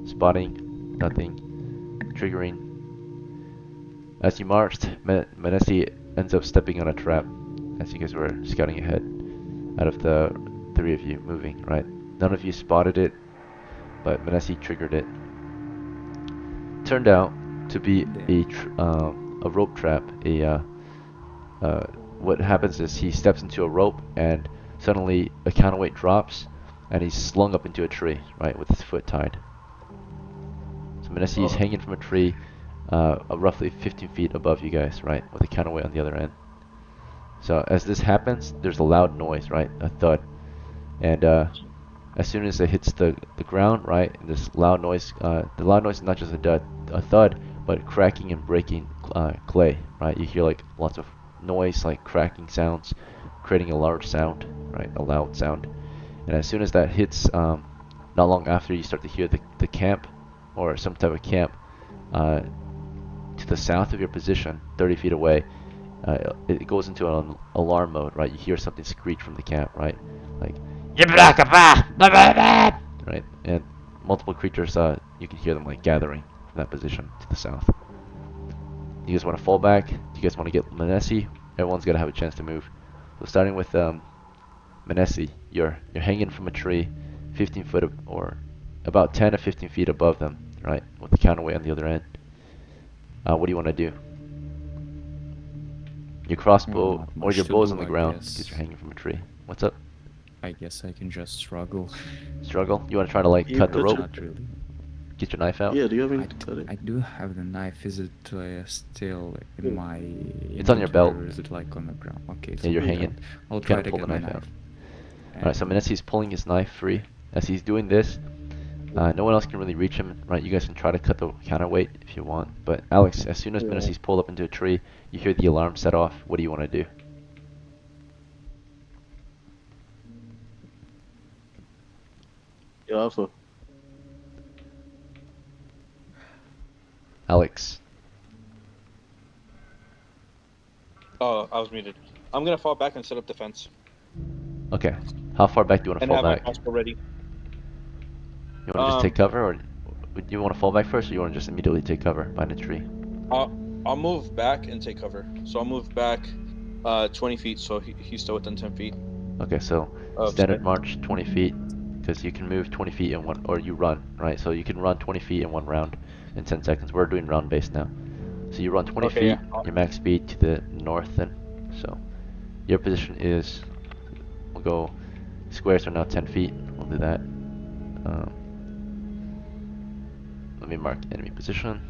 spotting, nothing. Triggering. As you marched, Manesi ends up stepping on a trap as you guys were scouting ahead. Out of the 3 of you moving, right? None of you spotted it, but Manesi triggered it. Turned out to be a rope trap. What happens is he steps into a rope and suddenly a counterweight drops and he's slung up into a tree, right, with his foot tied. So Manesi is hanging from a tree roughly 15 feet above you guys, right, with a counterweight on the other end. So as this happens, there's a loud noise, right, a thud. And as soon as it hits the ground, right, this loud noise, the loud noise is not just a thud, but cracking and breaking clay, right? You hear like lots of noise, like cracking sounds, creating a large sound, right, a loud sound. And as soon as that hits, not long after, you start to hear the camp, or some type of camp, to the south of your position, 30 feet away. It goes into an alarm mode, right? You hear something screech from the camp, right? Like, right? And multiple creatures, you can hear them like gathering from that position to the south. You guys want to fall back? Do you guys want to get Manesi? Everyone's got to have a chance to move. So starting with Manesi, you're hanging from a tree, 15 foot or about 10 to 15 feet above them, right? With the counterweight on the other end. What do you want to do? Your crossbow Not or much your to bow's do, on the I ground guess. because you're hanging from a tree. What's up? I guess I can just struggle. Struggle? You want to try to like Yeah, cut the cut rope? your- Not really. Get your knife out? Yeah, do you have I, anything to cut it? I do have the knife. Is it still in my? It's on your belt. inventory, or is it like on the ground? Okay, it's Yeah, on you're my hanging. belt. I'll You try can't to pull get the my knife out. knife. Alright, so Manesi's pulling his knife free. As he's doing this, no one else can really reach him, right? You guys can try to cut the counterweight if you want. But Alex, as soon as Yeah. Manesi's pulled up into a tree, you hear the alarm set off. What do you want to do? Yeah, Alpha. Alex. Oh, I was muted. I'm gonna fall back and set up defense. Okay. How far back do you want to And fall have my back? crossbow ready. You want to just take cover, or do you want to fall back first, or you want to just immediately take cover behind a tree? I'll move back and take cover. So I'll move back 20 feet, so he's still within 10 feet. Okay, so Oh, standard sorry. march 20 feet, because you can move 20 feet in one, or you run, right? So you can run 20 feet in one round in 10 seconds. We're doing round based now. So you run 20 Okay, feet, yeah. your max speed to the north then. So your position is, we'll go, squares are now 10 feet. We'll do that. Let me mark enemy position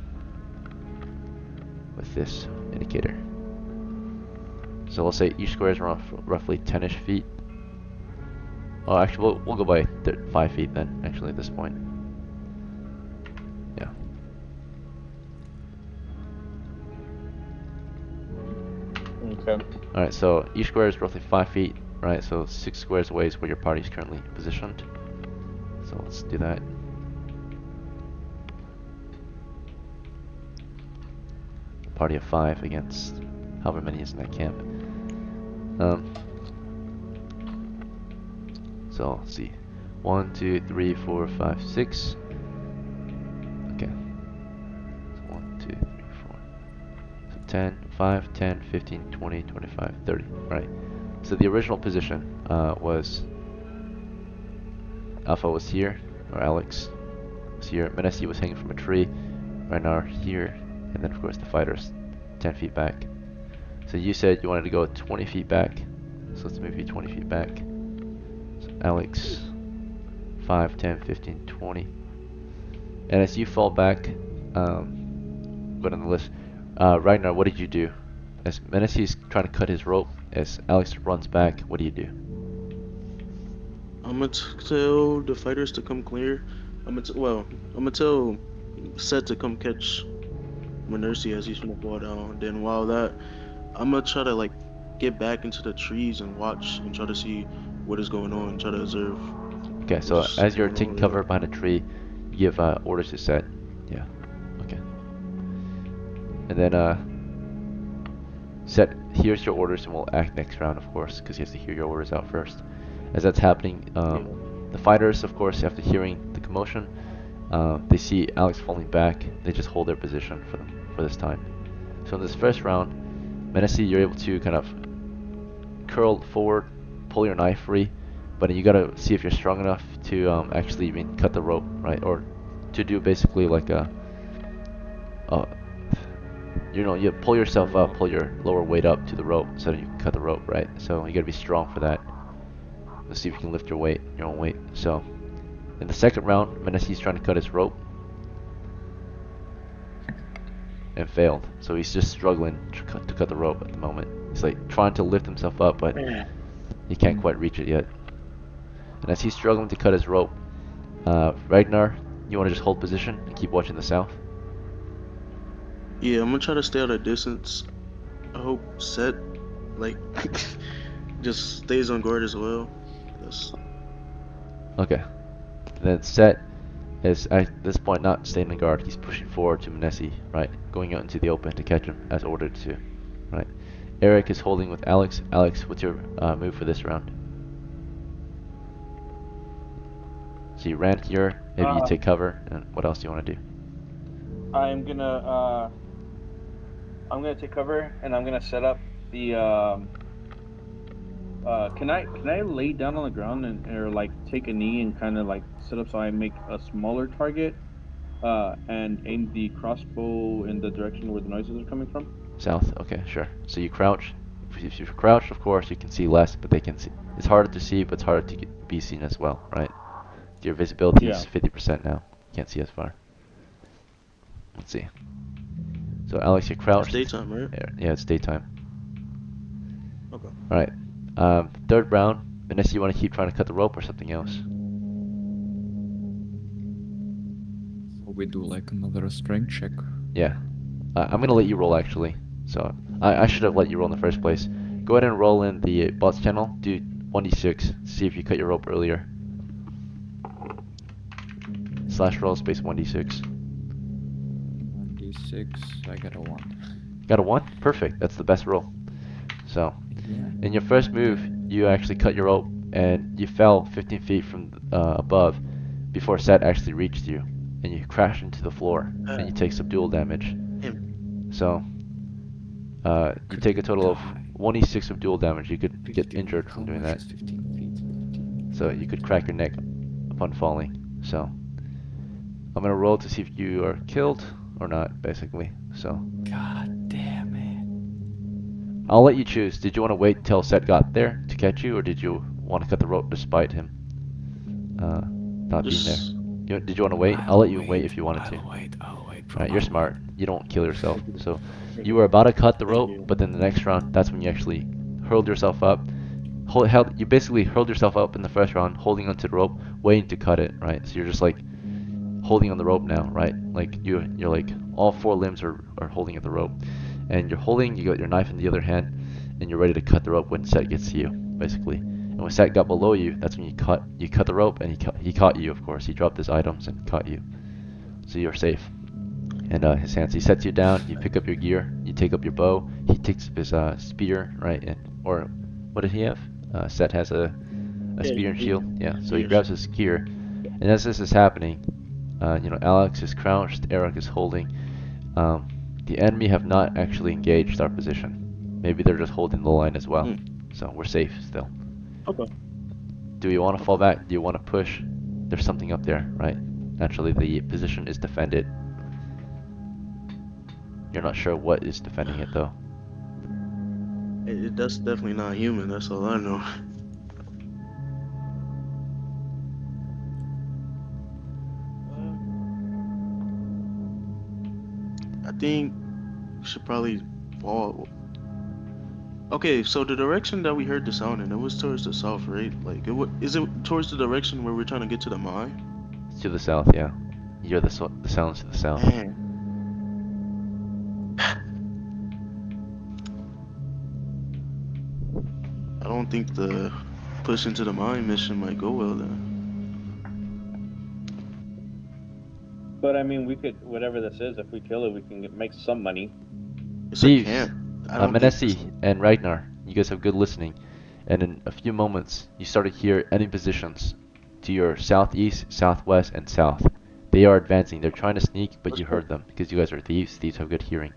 with this indicator. So we'll say each square is roughly 10-ish feet. Oh, actually, we'll go by 5 feet then, actually, at this point. Yeah. Okay. Alright, so each square is roughly 5 feet, right? So 6 squares away is where your party is currently positioned. So let's do that. Party of 5 against however many is in that camp. Um, so let's see. 1, 2, 3, 4, 5, 6. Okay. So 1, 2, 3, 4. So 10, 5, 10, 15, 20, 25, 30. Alright. So the original position was Alpha was here, or Alex was here. Menassi was hanging from a tree. Ragnar here, and then of course the fighters 10 feet back. So you said you wanted to go 20 feet back. So let's move you 20 feet back. So Alex, 5, 10, 15, 20. And as you fall back, go down the list. Ragnar, what did you do? As Menassi's trying to cut his rope, as Alex runs back, what do you do? I'm gonna tell the fighters to come clear. I'm gonna tell Set to come catch Minercy as he's gonna fall down. Then while that, I'm gonna try to like get back into the trees and watch and try to see what is going on. Try to observe. Okay, so what's as you're going on taking over cover there. behind a tree, you give orders to Set. Yeah. Okay. And then Set hears your orders and will act next round, of course, because he has to hear your orders out first. As that's happening, the fighters, of course, after hearing the commotion, they see Alex falling back. They just hold their position for this time. So in this first round, Menassi, you're able to kind of curl forward, pull your knife free, but you gotta see if you're strong enough to actually cut the rope, right? Or to do basically like you pull yourself up, pull your lower weight up to the rope so that you can cut the rope, right? So you gotta be strong for that. Let's see if you can lift your own weight. So in the second round, Menassi's trying to cut his rope and failed. So he's just struggling to cut the rope at the moment. He's like trying to lift himself up, but he can't quite reach it yet. And as he's struggling to cut his rope, Ragnar, you want to just hold position and keep watching the south? Yeah, I'm gonna try to stay at a distance. I hope Set like just stays on guard as well. That's Okay. And then Set is at this point not staying on guard. He's pushing forward to Menassi, right? Going out into the open to catch him as ordered to, right? Eric is holding with Alex. Alex, what's your move for this round? So you ran here, maybe you take cover, and what else do you want to do? I'm gonna take cover and I'm gonna set up the can I lay down on the ground or like take a knee and kind of like set up so I make a smaller target and aim the crossbow in the direction where the noises are coming from? South? Okay, sure. So you crouch. If you crouch, of course, you can see less, but they can see. It's harder to see, but it's harder to be seen as well, right? Your visibility is 50% now. You can't see as far. Let's see. So Alex, you crouched. it's daytime, right? Yeah, it's daytime. Okay. Alright. Third round. Vanessa, you want to keep trying to cut the rope or something else? So we do like another strength check. Yeah. I'm gonna let you roll actually. So I should have let you roll in the first place. Go ahead and roll in the bots channel. Do 1d6. See if you cut your rope earlier. Slash roll space 1d6. 1d6, I got a 1. Got a 1? Perfect. That's the best roll. So Yeah. in your first move, you actually cut your rope and you fell 15 feet from above before Set actually reached you, and you crash into the floor and you take subdual damage. So you take a total of 1d6 of dual damage. You could get injured from doing that. 15 feet. So you could crack your neck upon falling. So I'm gonna roll to see if you are killed or not, basically. So God damn it. I'll let you choose. Did you want to wait till Set got there to catch you, or did you want to cut the rope despite him not being there? Did you want to wait? I'll let you wait if you wanted to. I'll wait. Alright, you're smart. You don't kill yourself. So you were about to cut the rope, but then the next round, that's when you actually hurled yourself up. You basically hurled yourself up in the first round, holding onto the rope, waiting to cut it, right? So you're just like holding on the rope now, right? Like you're like all four limbs are holding at the rope, and you're holding. You got your knife in the other hand, and you're ready to cut the rope when Set gets to you, basically. And when Set got below you, that's when you cut the rope, and he caught you. Of course, he dropped his items and caught you, so you're safe. And his hands, he sets you down. You pick up your gear. You take up your bow. He takes up his spear, right? Or What did he have? Set has a Yeah, spear and shield. Yeah, so he spear grabs his gear, and as this is happening, Alex is crouched, Eric is holding. The enemy have not actually engaged our position. Maybe they're just holding the line as well. So we're safe still. Okay. Do you want to fall back? Do you want to push? There's something up there, right? Naturally, the position is defended. You're not sure what is defending it, though. That's definitely not human. That's all I know. I think we should probably fall. Okay, so the direction that we heard the sound in, it was towards the south, right? Like, is it towards the direction where we're trying to get to the mine? It's to the south, yeah. You hear the sounds to the south. Man. I don't think the push into the mine mission might go well then. But I mean, we could, whatever this is, if we kill it, we can make some money. It's Thieves, a camp. I don't think Menesi and Ragnar, you guys have good listening. And in a few moments, you start to hear enemy positions to your southeast, southwest, and south. They are advancing. They're trying to sneak, but you heard them because you guys are thieves. Thieves have good hearing.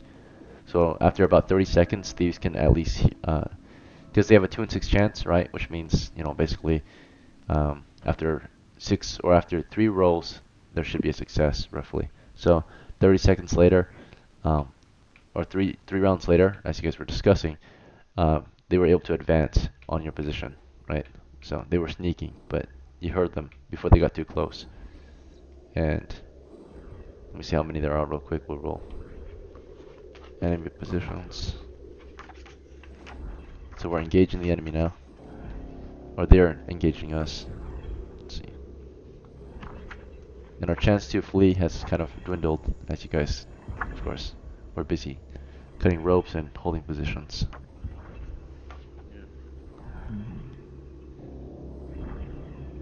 So after about 30 seconds, thieves can at least, because they have a 2 in 6 chance, right? Which means, basically, after 6 or after 3 rolls, there should be a success, roughly. So 30 seconds later, or three rounds later, as you guys were discussing, they were able to advance on your position, right? So they were sneaking, but you heard them before they got too close. And let me see how many there are real quick. We'll roll. Enemy positions. So we're engaging the enemy now. Or they're engaging us. Let's see. And our chance to flee has kind of dwindled, as you guys, of course, were busy cutting ropes and holding positions.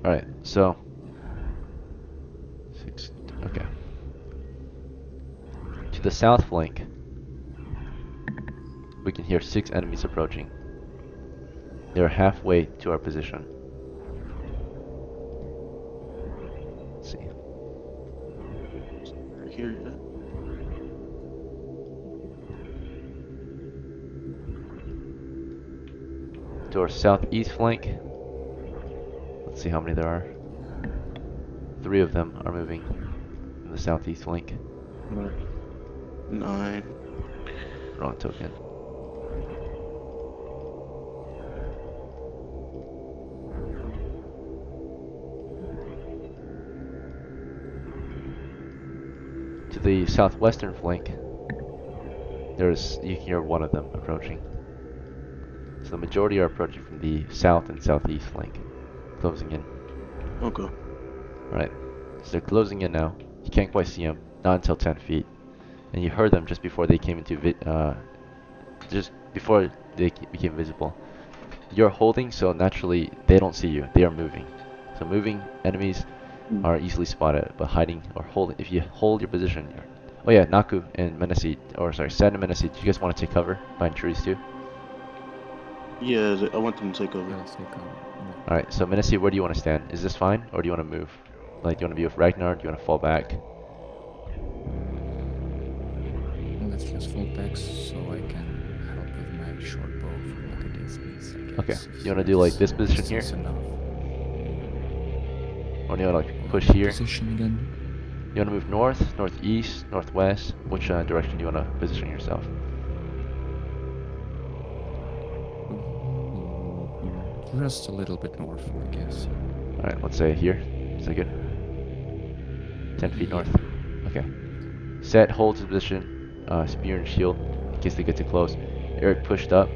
Alright, so okay. To the south flank, we can hear 6 enemies approaching. They're halfway to our position. Let's see. I hear you. To our southeast flank, let's see how many there are. 3 of them are moving in the southeast flank. 9. Wrong token. To the southwestern flank, you can hear 1 of them approaching. So the majority are approaching from the south and southeast flank, closing in. Okay. Alright, so they're closing in now. You can't quite see them, not until 10 feet. And you heard them just before they came into became visible. You're holding, so naturally they don't see you. They are moving. So moving enemies are easily spotted, but hiding or holding, if you hold your position, oh yeah, Naku and Menesi, or sorry, Sad and Menesi, do you guys want to take cover behind trees too? Yeah, I want them to take over. Yeah, let's take cover. Alright, so Menesi, where do you want to stand? Is this fine, or do you want to move? Like, do you want to be with Ragnar? Do you want to fall back? Let's just fall back so I can help with my short bow from like a distance, I Okay, guess. you want to do like this position here? Distance enough. Or do you want to like push here? Position again. You want to move north, northeast, northwest? Which direction do you want to position yourself? Just a little bit north, I guess. Alright, let's say here. Is that good? 10 feet north. Okay. Set holds his position, spear and shield, in case they get too close. Eric pushed up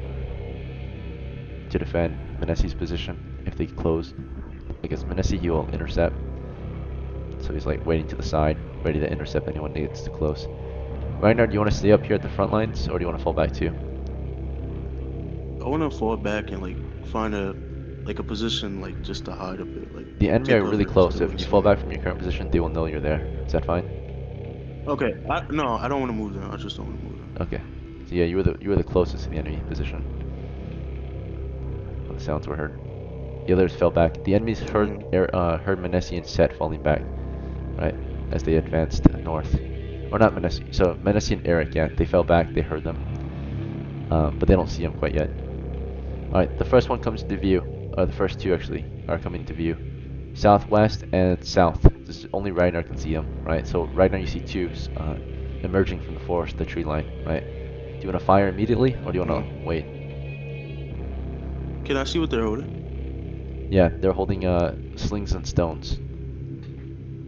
to defend Menesi's position. If they close against Menesi, he will intercept. So he's like waiting to the side, ready to intercept anyone that gets too close. Ragnar, do you want to stay up here at the front lines, or do you want to fall back too? I want to fall back and like find a position like just to hide a bit. Like The enemy take are really cover close, so instead of if you just fall like- back from your current position, they will know you're there. Is that fine? Okay. No, I don't want to move them. I just don't want to move them. Okay. So yeah, you were the closest to the enemy position. when the sounds were heard. The others fell back. The enemies heard heard Menesi and Set falling back, right, as they advanced north. Or not Menesi. So Menesi and Eric, yeah, they fell back. They heard them, but they don't see them quite yet. All right, the first one comes into view. The first two actually are coming into view. Southwest and south. This is only Ragnar can see them, right? So Ragnar, you see two emerging from the forest, the tree line, right? Do you want to fire immediately, or do you want to wait? Can I see what they're holding? Yeah, they're holding slings and stones,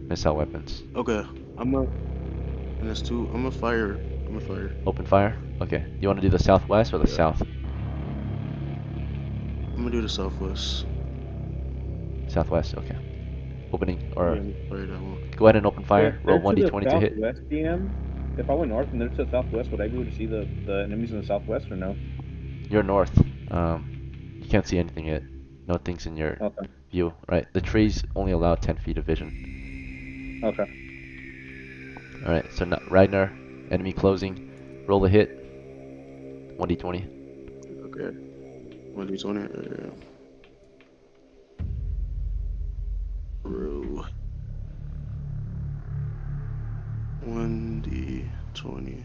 missile weapons. Okay, and that's two. I'm gonna fire. Open fire. Okay. You want to do the southwest or the south? I'm gonna do the southwest. Southwest. Okay. Opening Yeah, or I'm gonna fire that one. go ahead and open fire. Roll They're to the 1d20 to hit. southwest, DM. If I went north and they're to the southwest, would I be able to see the enemies in the southwest or no? You're north. You can't see anything yet. Nothing's in your Okay. view, right? The trees only allow 10 feet of vision. Okay. All right. So now, Ragnar, enemy closing. Roll the hit. 1d20. Okay. 1d20. Row. 1d20.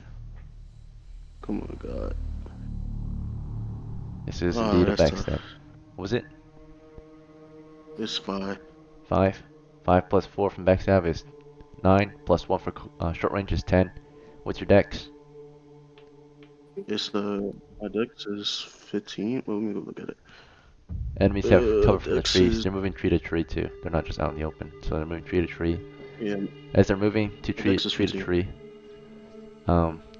Come on, God. This is Oh, indeed a that's backstab. tough. What was it? It's 5. 5. 5 plus 4 from backstab is 9. Plus 1 for short range is 10. What's your dex? It's my dex is 15. Well, let me go look at it. Enemies have cover from the Dex trees. is- They're moving tree to tree too. They're not just out in the open. So they're moving tree to tree. Yeah. As they're moving to tree Dex is to 15. tree.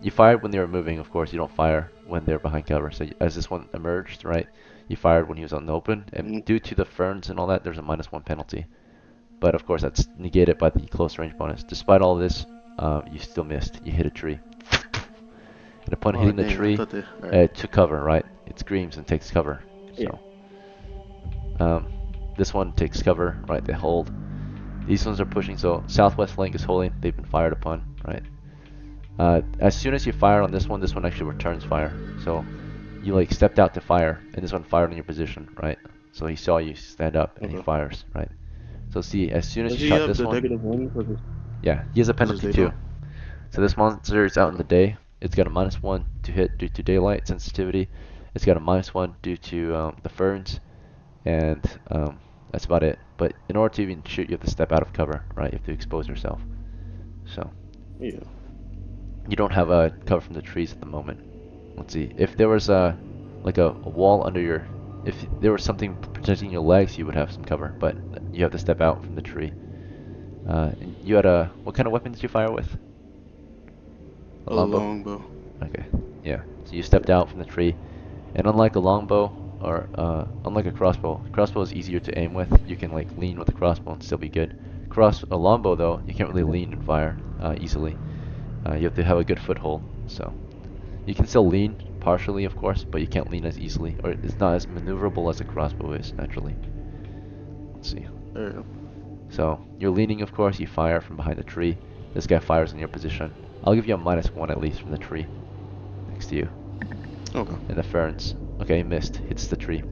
You fired when they were moving, of course. You don't fire when they're behind cover. So as this one emerged, right, you fired when he was out in the open, and due to the ferns and all that, there's a -1 penalty. But of course, that's negated by the close range bonus. Despite all this, you still missed. You hit a tree, and upon hitting the dang, I tree, thought they- alright. it took cover, right? It screams and takes cover. Yeah. So, this one takes cover, right? They hold. These ones are pushing, so southwest flank is holding. They've been fired upon, right? As soon as you fire on this one actually returns fire. So you like stepped out to fire, and this one fired on your position, right? So he saw you stand up, and he Okay. fires, right? So see, as soon as Does you he shot have this the one, -1 for this? yeah, he has a This is penalty too. daytime? So this monster is out in the day. It's got a -1 to hit due to daylight sensitivity. It's got a -1 due to the ferns, and that's about it. But in order to even shoot, you have to step out of cover, right? You have to expose yourself. So Yeah. you don't have a cover from the trees at the moment. Let's see. If there was like a wall under your, if there was something protecting your legs, you would have some cover. But you have to step out from the tree. And you had what kind of weapon did you fire with? A longbow. Okay, yeah. So you stepped out from the tree, and unlike a longbow or unlike a crossbow is easier to aim with. You can like lean with a crossbow and still be good. A longbow though, you can't really lean and fire easily. You have to have a good foothold. So you can still lean partially, of course, but you can't lean as easily, or it's not as maneuverable as a crossbow is naturally. Let's see. Alright. So you're leaning, of course. You fire from behind the tree. This guy fires in your position. I'll give you a -1 at least from the tree next to you. Okay. In the ferns. Okay, he missed. Hits the tree.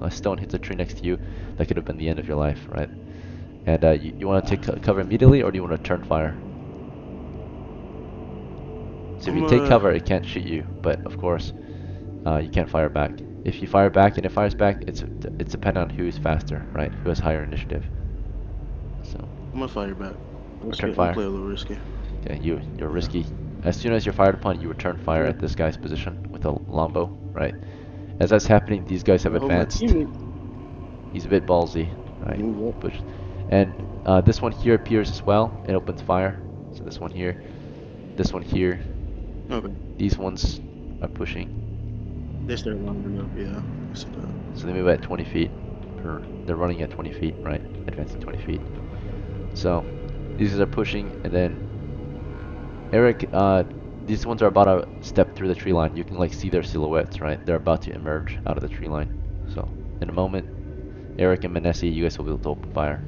A stone hits a tree next to you. That could have been the end of your life, right? And you want to take cover immediately, or do you want to turn fire? So if you take cover, it can't shoot you. But of course, you can't fire back. If you fire back and it fires back, it's dependent on who's faster, right? Who has higher initiative. So. I'm gonna fire back. Return fire. Play a little risky. Okay, you're risky. As soon as you're fired upon, you return fire at this guy's position with a longbow, right? As that's happening, these guys have Oh, my advanced. teammate. He's a bit ballsy, right? Move up. Push. And this one here appears as well. It opens fire. So this one here, this one here. Okay. These ones are pushing. They start long enough, yeah. I see that. So they move at 20 feet. They're running at 20 feet, right? Advancing 20 feet. So these guys are pushing, and then Eric, these ones are about to step through the tree line. You can like see their silhouettes, right? They're about to emerge out of the tree line. So in a moment, Eric and Menesi, you guys will be able to open fire.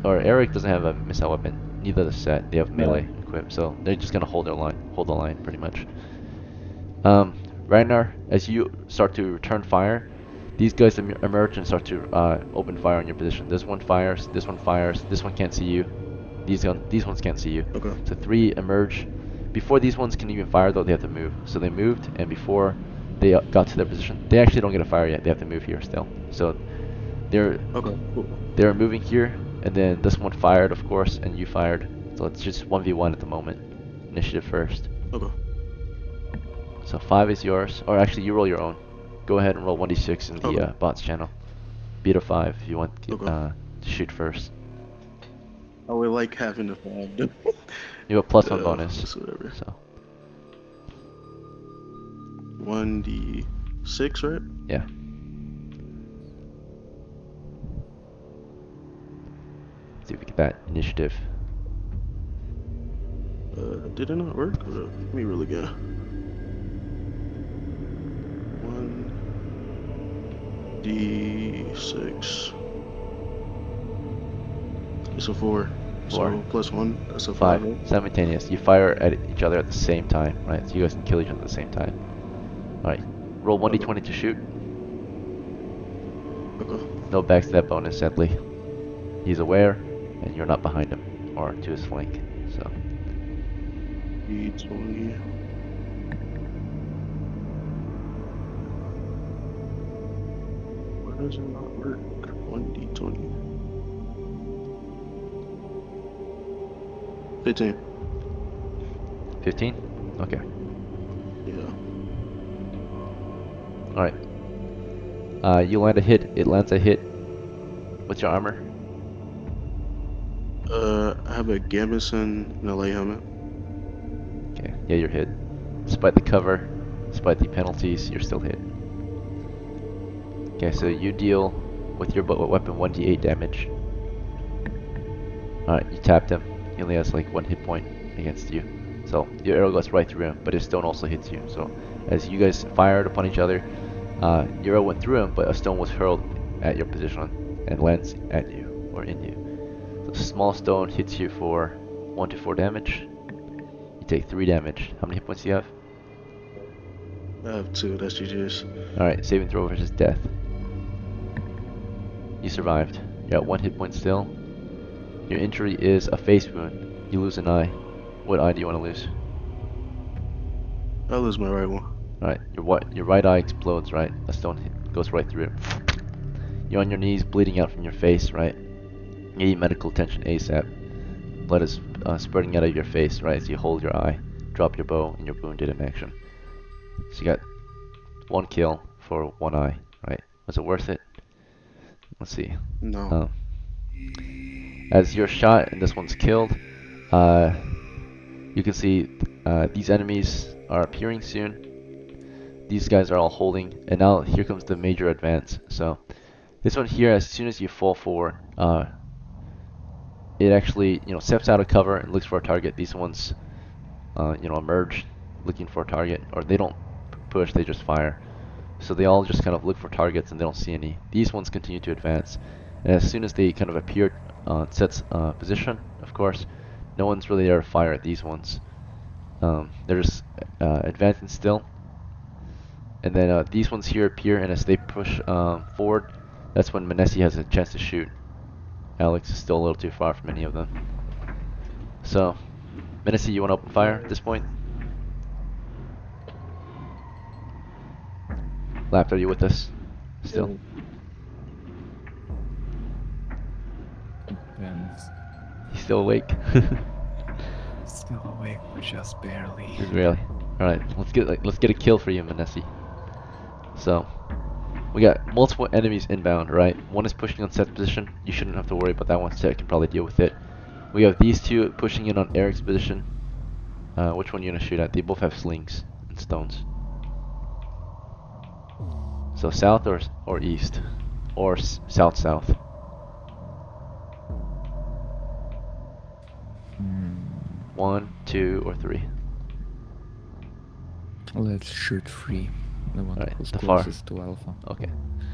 Eric doesn't have a missile weapon. Neither does Set. They have melee equipped, so they're just gonna hold the line pretty much. Ragnar, as you start to return fire, These guys emerge and start to open fire on your position. This one fires. This one fires. This one can't see you. These ones can't see you. Okay. So 3 emerge. Before these ones can even fire, though, they have to move. So they moved, and before they got to their position, they actually don't get a fire yet. They have to move here still. So they're Okay. Cool. they're moving here, and then this one fired, of course, and you fired. So it's just 1v1 at the moment. Initiative first. Okay. So 5 is yours, or actually you roll your own. Go ahead and roll 1d6 in the Okay. bots channel. Beat a 5 if you want Okay. to shoot first. I would like having the 5. You have a +1 bonus. It's whatever. So 1d6, right? yeah. See if we get that initiative. Did it not work? Hold up. Let me roll again. 1d6. It's a 4. 4. So +1. That's a 5. 5. Right? Simultaneous. You fire at each other at the same time, right? So you guys can kill each other at the same time. Alright. Roll 1d20 to shoot. Okay. No backstab bonus, sadly. He's aware, and you're not behind him, or to his flank. So D20. Why does it not work? 1d20. 15. 15? Okay. Yeah. Alright. You land a hit. It lands a hit. What's your armor? I have a Gambeson and a light helmet. Okay. Yeah, you're hit. Despite the cover, despite the penalties, you're still hit. Okay, so you deal with your weapon 1d8 damage. Alright, you tapped him. He only has like 1 hit point against you. So your arrow goes right through him, but his stone also hits you. So as you guys fired upon each other, your arrow went through him, but a stone was hurled at your position and lands at you, or in you. So the small stone hits you for 1 to 4 damage. You take 3 damage. How many hit points do you have? I have 2. That's GG's. Alright, saving throw versus death. You survived. You're at 1 hit point still. Your injury is a face wound. You lose an eye. What eye do you want to lose? I lose my right one. Alright, your right eye explodes, right? A stone goes right through it. You're on your knees, bleeding out from your face, right? You need medical attention ASAP. Blood is spurting out of your face, right? As you hold your eye, drop your bow, and you're wounded in action. So you got 1 kill for 1 eye, right? Was it worth it? Let's see. No. As you're shot and this one's killed, you can see these enemies are appearing soon. These guys are all holding, and now here comes the major advance. So this one here, as soon as you fall forward, it actually steps out of cover and looks for a target. These ones emerge looking for a target, or they don't push, they just fire. So they all just kind of look for targets and they don't see any. These ones continue to advance, and as soon as they kind of appear on Set's position, of course, no one's really there to fire at these ones. They're just advancing still. And then these ones here appear, and as they push forward, that's when Manesi has a chance to shoot. Alex is still a little too far from any of them. So, Manesi, you want to open fire at this point? Lapt, are you with us? Still? Depends. He's still awake? Still awake, but just barely. Really? Alright, let's get a kill for you, Manesi. So, we got multiple enemies inbound, right? One is pushing on Set's position. You shouldn't have to worry about that one. Set can probably deal with it. We have these two pushing in on Eric's position. Which one are you gonna shoot at? They both have slings and stones. So south or east, or south. Hmm. 1, 2, or 3. Let's shoot 3. The one Alright, who's the far. closest to Alpha. Okay.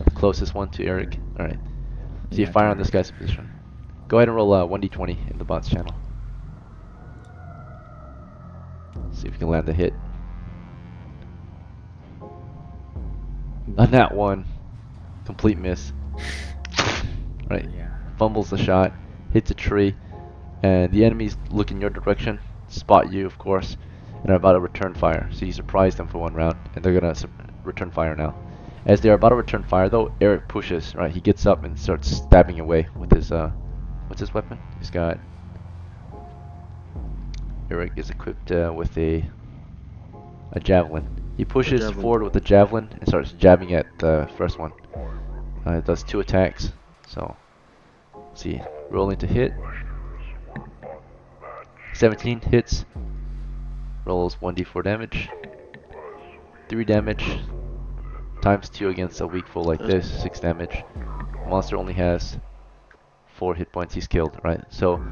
The closest one to Eric. Alright. So you Yeah, fire to on this Eric. guy's position. Go ahead and roll 1d20 in the bots channel. See if you can land a hit. A nat 1. complete miss. Right, Yeah. fumbles the shot, hits a tree, and the enemies look in your direction, spot you, of course, and are about to return fire. So you surprise them for 1 round, and they're gonna return fire now. As they are about to return fire, though, Eric pushes. Right, he gets up and starts stabbing away with his what's his weapon? He's got. Eric is equipped with a javelin. He pushes javelin. forward with the javelin and starts jabbing at the first one. It does 2 attacks. So, let's see, rolling to hit. 17 hits. Rolls 1d4 damage. 3 damage. Times 2 against a weak foe like this, 6 damage. Monster only has 4 hit points. He's killed, right? So,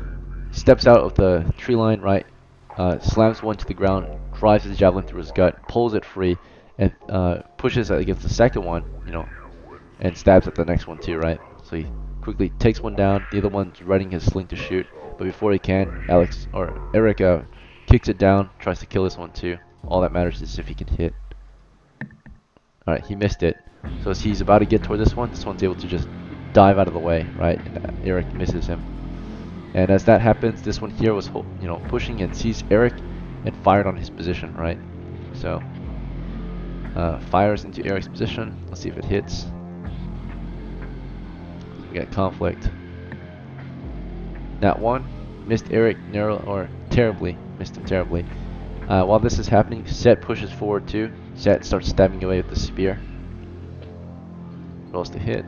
steps out of the tree line, right? Slams one to the ground, drives his javelin through his gut, pulls it free, and pushes against the second one, you know, and stabs at the next one too, right? So he quickly takes one down. The other one's readying his sling to shoot, but before he can, Eric kicks it down, tries to kill this one too. All that matters is if he can hit. All right, he missed it. So as he's about to get toward this one's able to just dive out of the way, right? And Eric misses him. And as that happens, this one here was, you know, pushing and sees Eric and fired on his position, right? So, fires into Eric's position. Let's see if it hits. We got conflict. That one missed Eric terribly. Missed him terribly. While this is happening, Set pushes forward too. Set starts stabbing away with the spear. Rolls to hit.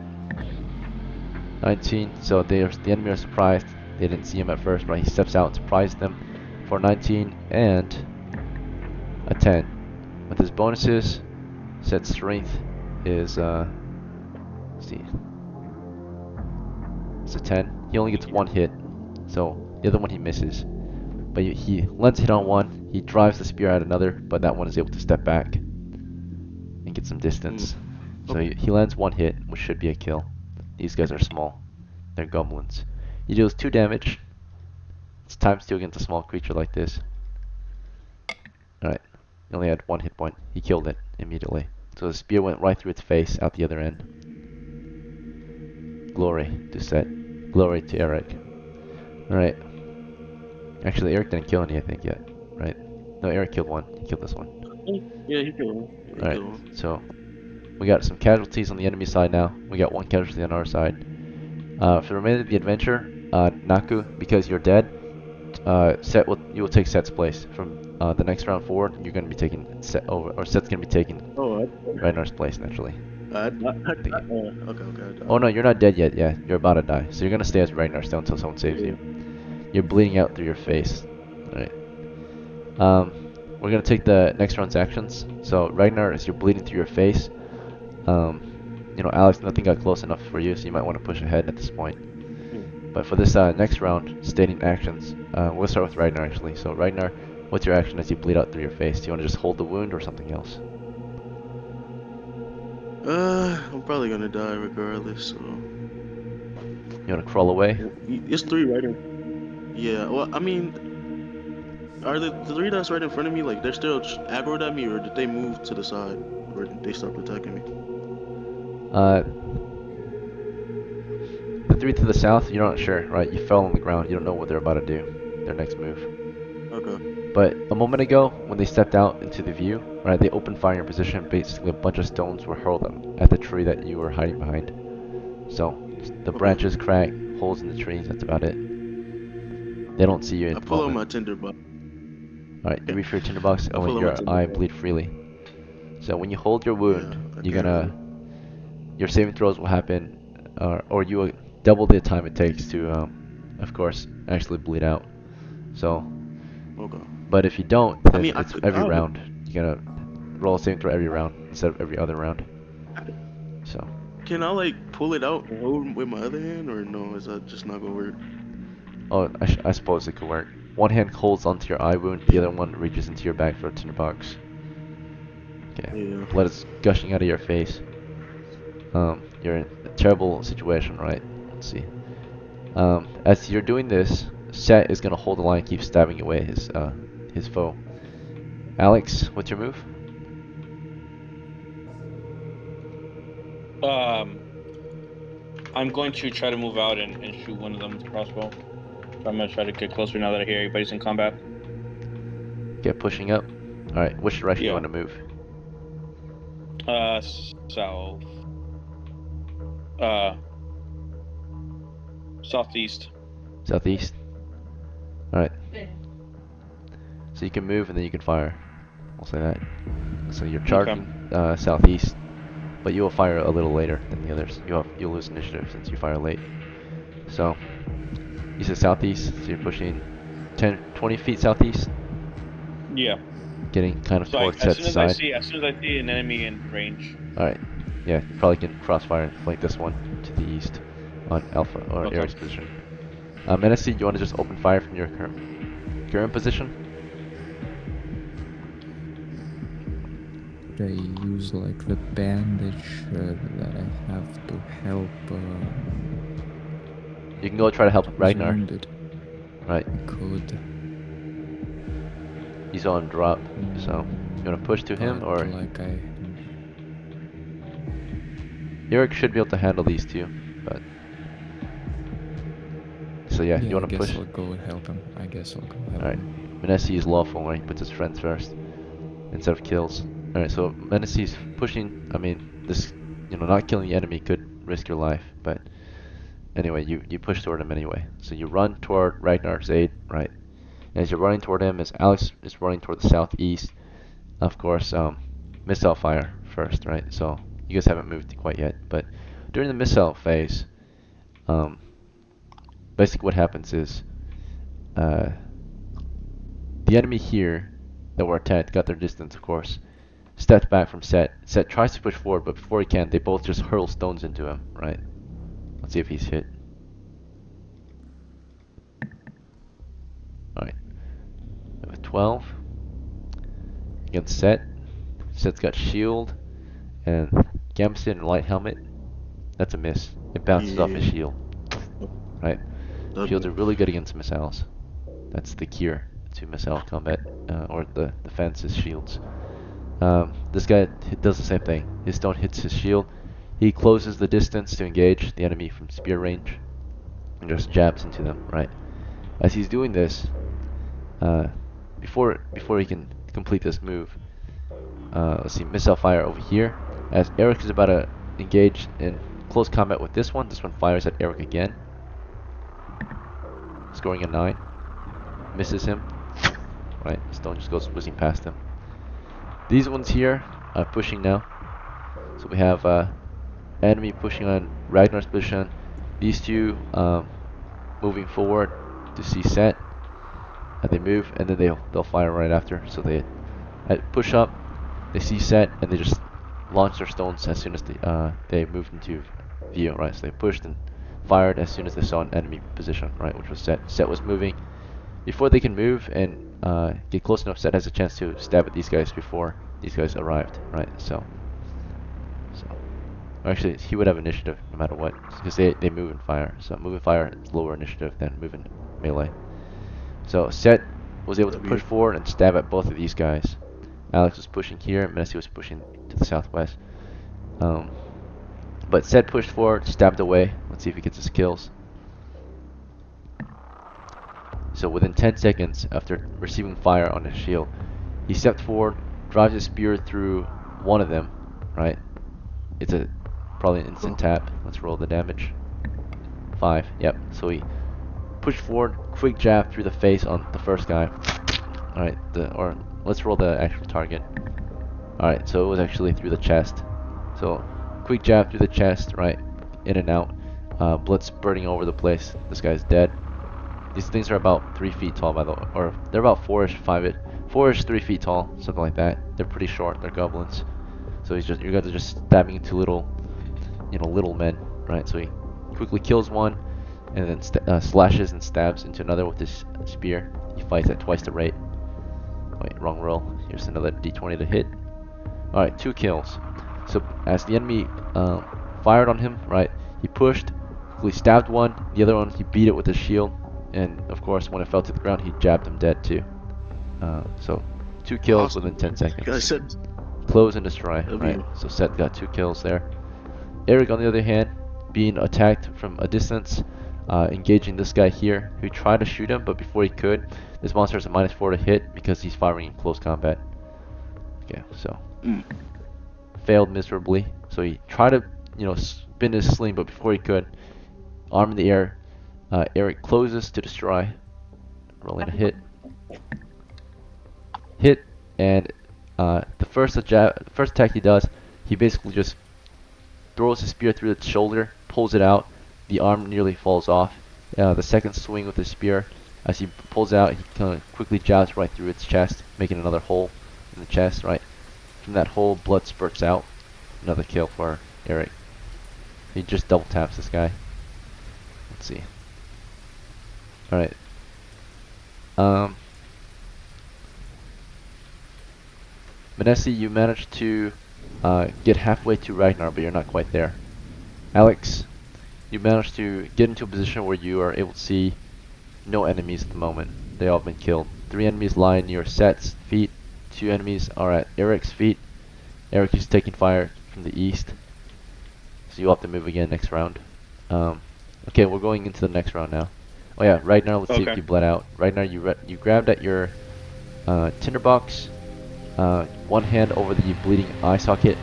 19. So the enemy are surprised. They didn't see him at first, but he steps out and surprises them for 19 and a 10. With his bonuses, Set's strength is let's see, it's a 10. He only gets 1 hit, so the other one he misses. But he lets hit on one. He drives the spear at another, but that one is able to step back and get some distance. So he lands 1 hit, which should be a kill. These guys are small. They're goblins. He deals 2 damage. It's times 2 against a small creature like this. Alright. He only had 1 hit point. He killed it immediately. So the spear went right through its face out the other end. Glory to Set. Glory to Eric. Alright. Actually, Eric didn't kill any, I think, yet. Right? No, Eric killed one. He killed this one. Yeah, he killed one. Alright, so we got some casualties on the enemy side now. We got 1 casualty on our side. For the remainder of the adventure, Naku, because you're dead, you will take Set's place. From the next round forward, you're going to be taking Set over, or Set's going to be taking Ragnar's place naturally. Okay. Oh no, you're not dead yet. Yeah, you're about to die. So you're going to stay as Ragnar still until someone saves you. You're bleeding out through your face. Alright. We're going to take the next round's actions. So Ragnar, as you're bleeding through your face, you know, Alex, nothing got close enough for you, so you might want to push ahead at this point. But for this next round, stating actions, we'll start with Ragnar actually. So Ragnar, what's your action as you bleed out through your face? Do you want to just hold the wound or something else? I'm probably gonna die regardless. So. You want to crawl away? It's 3 right in. Yeah. Well, I mean, are the 3 that's right in front of me, like they're still aggroed at me, or did they move to the side, or did they stop attacking me? The 3 to the south, you're not sure, right? You fell on the ground. You don't know what they're about to do. Their next move. Okay. But a moment ago, when they stepped out into the view, right, they opened fire in position. Basically, a bunch of stones were hurled at the tree that you were hiding behind. So the branches crack, holes in the trees. That's about it. They don't see you. I pull out my tinderbox. All right, you reach for your tinderbox, and when your eye bleed freely. So when you hold your wound, your saving throws will happen, or you will double the time it takes to, of course, actually bleed out. So. Okay. But if you don't, then it's every round. You gotta roll a saving throw every round instead of every other round. So. Can I like pull it out and hold with my other hand, or no? Is that just not gonna work? Oh, I suppose it could work. One hand holds onto your eye wound, the other one reaches into your bag for a tinderbox. Okay. Yeah. Blood is gushing out of your face. You're in a terrible situation, right? Let's see. As you're doing this, Set is gonna hold the line and keep stabbing away his foe. Alex, what's your move? I'm going to try to move out and shoot one of them with the crossbow. So I'm gonna try to get closer now that I hear everybody's in combat. Get pushing up. Alright, which direction you Yeah. want to move? South. Southeast. Southeast? Alright. So you can move and then you can fire. We'll say that. So you're charging southeast, but you will fire a little later than the others. You'll lose initiative since you fire late. So you said southeast, so you're pushing 10, 20 feet southeast, Yeah. getting kind of So towards as Set's soon as side. I see an enemy in range. Alright, yeah, you probably can crossfire and flank this one to the east on Alpha or Okay. Eric's position. NSC, you want to just open fire from your current position? I use like the bandage that I have to help. You can go try to help who's Ragnar. wounded. Right, I could. he's on drop, so you want to push to him but, or like Eric should be able to handle these two, but so yeah, you want to I push. guess I'll go and help him. I guess I'll go help Alright, him. Menesi is lawful when he puts his friends first instead of kills. Alright, so Menesi's pushing. I mean, this, not killing the enemy could risk your life, but anyway, you push toward him anyway. So you run toward Ragnar's aid, right? And as you're running toward him, as Alex is running toward the southeast, of course, missile fire first, right? So you guys haven't moved quite yet, but during the missile phase, basically what happens is, the enemy here that were attacked got their distance, of course, stepped back from Set. Set tries to push forward, but before he can, they both just hurl stones into him, right? Let's see if he's hit. Alright. We have a 12. Against Set. Set's got shield and Gamson and light helmet. That's a miss. It bounces off his Yeah. shield. Right? That'd Shields be- are really good against missiles. That's the cure to missile combat, or the defense is shields. This guy does the same thing. His stone hits his shield. He closes the distance to engage the enemy from spear range and just jabs into them, right? As he's doing this, before he can complete this move, let's see, missile fire over here. As Eric is about to engage in close combat with this one fires at Eric again, scoring a 9. Misses him. Right, stone just goes whizzing past him. These ones here are pushing now. So we have enemy pushing on Ragnar's position. These two moving forward to see Set. And they move, and then they'll fire right after. So they push up, they see Set, and they just launch their stones as soon as they moved into view. Right, so they pushed and fired as soon as they saw an enemy position. Right, which was Set. Set was moving. Before they can move and get close enough, Set has a chance to stab at these guys before these guys arrived, right? So actually, he would have initiative no matter what, because they move and fire. So move and fire is lower initiative than move and melee. So Set was able to push forward and stab at both of these guys. Alex was pushing here, Menesi was pushing to the southwest. But Set pushed forward, stabbed away. Let's see if he gets his kills. So within 10 seconds after receiving fire on his shield, he stepped forward, drives his spear through one of them, right? It's probably an instant tap. Let's roll the damage. 5, yep. So he pushed forward, quick jab through the face on the first guy. Alright, let's roll the actual target. Alright, so it was actually through the chest. So quick jab through the chest, right? In and out. Blood spurting over the place. This guy's dead. These things are about 3 feet tall, by the way, or they're about 4-ish, 4-ish, 3 feet tall, something like that. They're pretty short. They're goblins. So you guys are just stabbing into little men, right? So he quickly kills one, and then slashes and stabs into another with his spear. He fights at twice the rate. Wait, wrong roll. Here's another d20 to hit. All right, 2 kills. So as the enemy fired on him, right? He pushed, quickly stabbed one. The other one, he beat it with his shield. And of course, when it fell to the ground, he jabbed him dead too. So 2 kills within 10 seconds. I said, Close and destroy. W. Right. So Set got 2 kills there. Eric, on the other hand, being attacked from a distance, engaging this guy here, who tried to shoot him, but before he could, this monster has a -4 to hit because he's firing in close combat. Okay, so failed miserably. So he tried to, spin his sling, but before he could, arm in the air, Eric closes to destroy, rolling a hit, and the first attack he does, he basically just throws his spear through its shoulder, pulls it out, the arm nearly falls off. The second swing with his spear, as he pulls out, he kind of quickly jabs right through its chest, making another hole in the chest, right? From that hole, blood spurts out. Another kill for Eric. He just double taps this guy. Let's see. Alright. Manesi, you managed to get halfway to Ragnar, but you're not quite there. Alex, you managed to get into a position where you are able to see no enemies at the moment. They all have been killed. 3 enemies lie near Set's feet. 2 enemies are at Eric's feet. Eric is taking fire from the east. So you'll have to move again next round. Okay, we're going into the next round now. Oh yeah, Ragnar, let's see if you bled out. Ragnar, you grabbed at your tinderbox. One hand over the bleeding eye socket.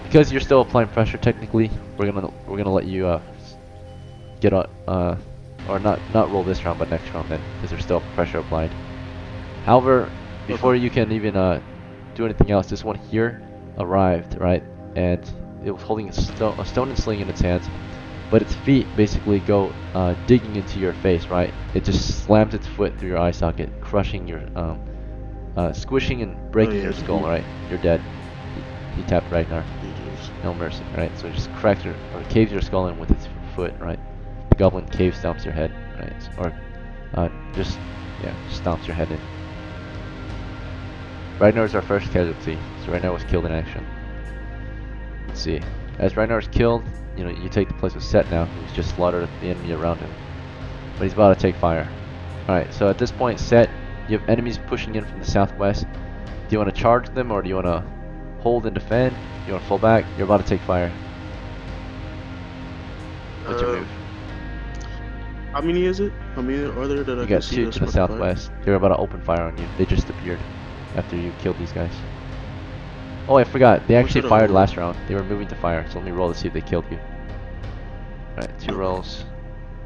Because you're still applying pressure, technically, we're gonna let you get on or not roll this round, but next round then, because there's still pressure applied. However, before you can even do anything else, this one here arrived, right? And it was holding a stone and sling in its hands, but its feet basically go digging into your face, right? It just slams its foot through your eye socket, crushing your, squishing and breaking your skull, right? You're dead. He tapped Ragnar. No mercy, right? So it just cracks or caves your skull in with its foot, right? The goblin cave stomps your head, right? Or just stomps your head in. Ragnar is our first casualty, so Ragnar was killed in action. Let's see. As Ragnar is killed, you take the place of Set now, who's just slaughtered the enemy around him. But he's about to take fire. Alright, so at this point, Set, you have enemies pushing in from the southwest. Do you want to charge them, or do you want to hold and defend? Do you want to fall back? You're about to take fire. What's your move? How many is it? How many are there that I You can got see 2 that's to the about to fire? southwest. They're about to open fire on you. They just appeared after you killed these guys. Oh, I forgot. They What actually should I fired roll? last round. They were moving to fire, so let me roll to see if they killed you. Alright, 2 rolls.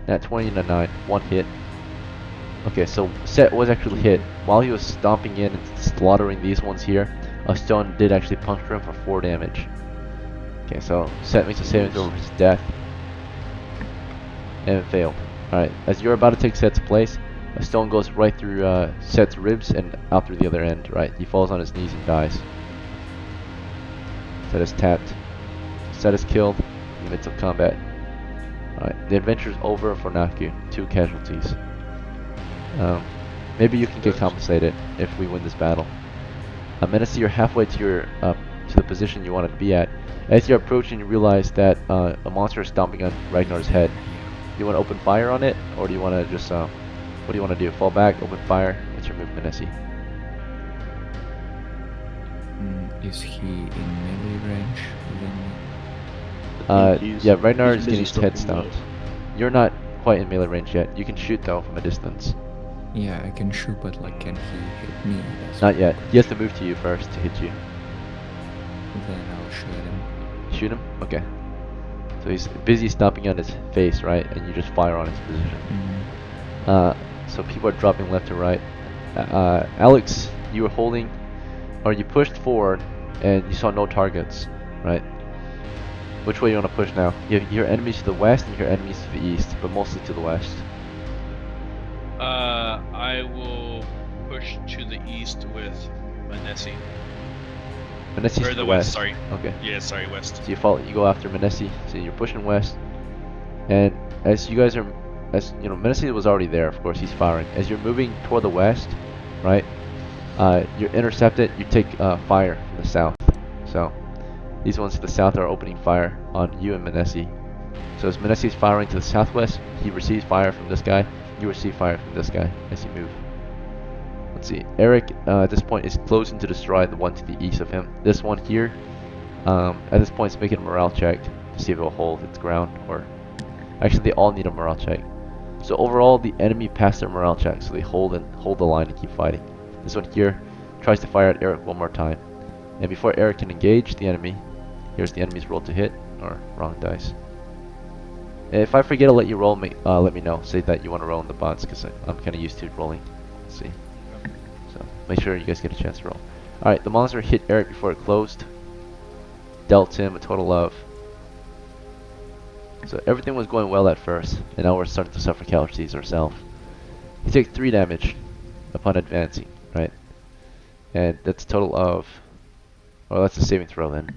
At 20 and a 9. 1 hit. Okay, so Set was actually hit. While he was stomping in and slaughtering these ones here, a stone did actually puncture him for 4 damage. Okay, so Set makes a saving throw for his death. And it failed. Alright, as you're about to take Set's place, a stone goes right through Set's ribs and out through the other end, right? He falls on his knees and dies. Set is tapped. Set is killed in the midst of combat. Alright, the adventure's over for Naku. 2 casualties. Maybe you can get compensated if we win this battle. Menacey, you're halfway to the position you wanted to be at. As you're approaching, you realize that a monster is stomping on Ragnar's head. Do you want to open fire on it, or do you want to just what do you want to do? Fall back, open fire? What's your move, Menacey? Is he in melee range? Then He's- Yeah, Ragnar he's is busy getting his head stomping stomped. You're not quite in melee range yet. You can shoot though from a distance. yeah, I can shoot, but like, can he hit me? That's Not yet. He has to move to you first to hit you. Then I'll shoot him. Shoot him? Okay. So he's busy stomping on his face, right? And you just fire on his position. So people are dropping left to right. Alex, you were holding, or you pushed forward, and you saw no targets, right? Which way you want to push now? You hear enemies to the west and you hear enemies to the east, but mostly to the west. I will push to the east with Manesi. Manessi's Or to the the west, west. sorry. Okay. Yeah, sorry, west. So you go after Manesi. So you're pushing west, and as you guys are, Manesi was already there. Of course, he's firing. As you're moving toward the west, right? You're intercepted. You take fire from the south. So these ones to the south are opening fire on you and Manesi. So as Manesi is firing to the southwest, he receives fire from this guy. You receive fire from this guy as you move. Let's see. Eric, at this point, is closing to destroy the one to the east of him. This one here, At this point, it's making a morale check to see if it will hold its ground, or actually, they all need a morale check. So overall, the enemy passed their morale check, so they hold the line and keep fighting. This one here tries to fire at Eric one more time, and before Eric can engage the enemy, here's the enemy's roll to hit, or wrong dice. And if I forget to let you roll, let me know. Say that you want to roll in the bots, because I'm kind of used to rolling. Let's see. So make sure you guys get a chance to roll. All right, the monster hit Eric before it closed. Dealt him a total of. So everything was going well at first, and now we're starting to suffer casualties ourselves. He takes 3 damage upon advancing, right? And that's a total of. Well, that's a saving throw then.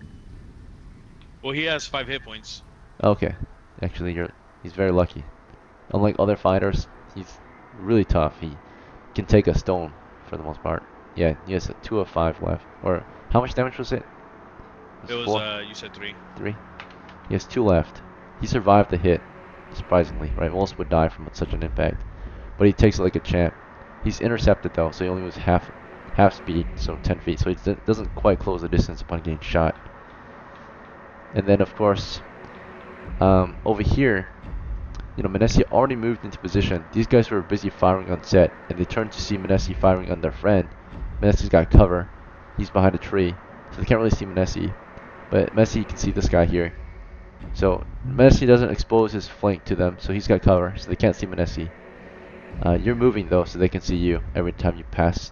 Well, he has 5 hit points. Okay, actually, he's very lucky. Unlike other fighters, he's really tough. He can take a stone for the most part. Yeah, he has a 2 of 5 left. Or how much damage was it? It was 4? you said 3. 3. He has 2 left. He survived the hit, surprisingly. Right, most would die from such an impact, but he takes it like a champ. He's intercepted though, so he only was half speed, so 10 feet. So he doesn't quite close the distance upon getting shot. And then of course, over here, you know, Manesi already moved into position. These guys were busy firing on set, and they turned to see Manesi firing on their friend. Manesi's got cover. He's behind a tree, so they can't really see Manesi. But Manesi can see this guy here. So Manesi doesn't expose his flank to them, so he's got cover, so they can't see Manesi. You're moving though, so they can see you every time you pass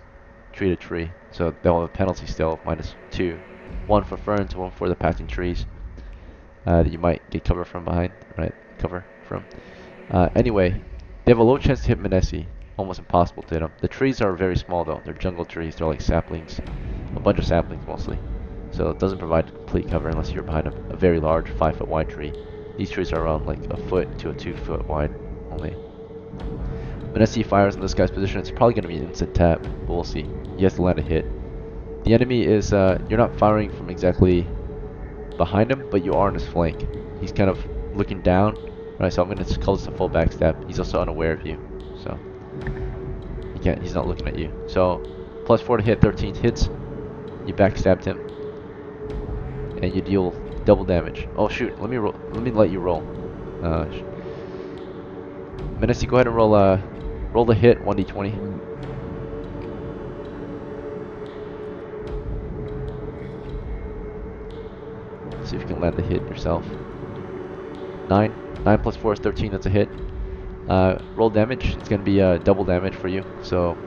tree to tree. So they'll have a penalty still of -2. 1 for ferns, 1 for the passing trees. That you might get cover from behind, right? Cover from. Anyway, they have a low chance to hit Manesi. Almost impossible to hit them. The trees are very small though. They're jungle trees. They're like saplings. A bunch of saplings mostly. So it doesn't provide complete cover unless you're behind a very large 5-foot wide tree. These trees are around like a foot to a 2-foot wide only. Manesi fires in this guy's position. It's probably going to be an instant tap, but we'll see. He has to land a hit. The enemy is, you're not firing from exactly behind him, but you are on his flank. He's kind of looking down. Right, so I'm going to call this a full backstab. He's also unaware of you, so he's not looking at you. So +4 to hit, 13 hits. You backstabbed him, and you deal double damage. Oh shoot! Let me let you roll. Manesi, go ahead and roll the hit 1d20. See if you can land the hit yourself. 9 plus 4 is 13. That's a hit. Roll damage. It's gonna be double damage for you. So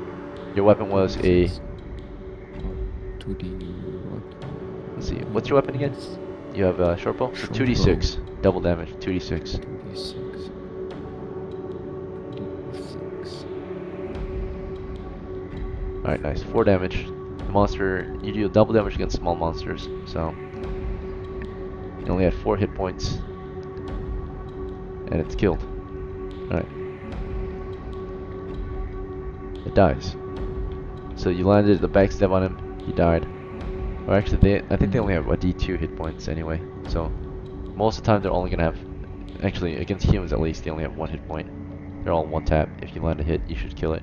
your weapon was a. 2d what? Let's see. What's your weapon again? You have a short bow. So 2d6 double damage. 2d6. 2d6. 2d6. All right, nice. 4 damage. The monster. You deal double damage against small monsters. So you only had 4 hit points, and it's killed. All right. It dies. So you landed the backstab on him. He died. Or actually, I think they only have a D2 hit points anyway. So most of the time they're only gonna have. Actually, against humans at least, they only have 1 hit point. They're all 1 tap. If you land a hit, you should kill it.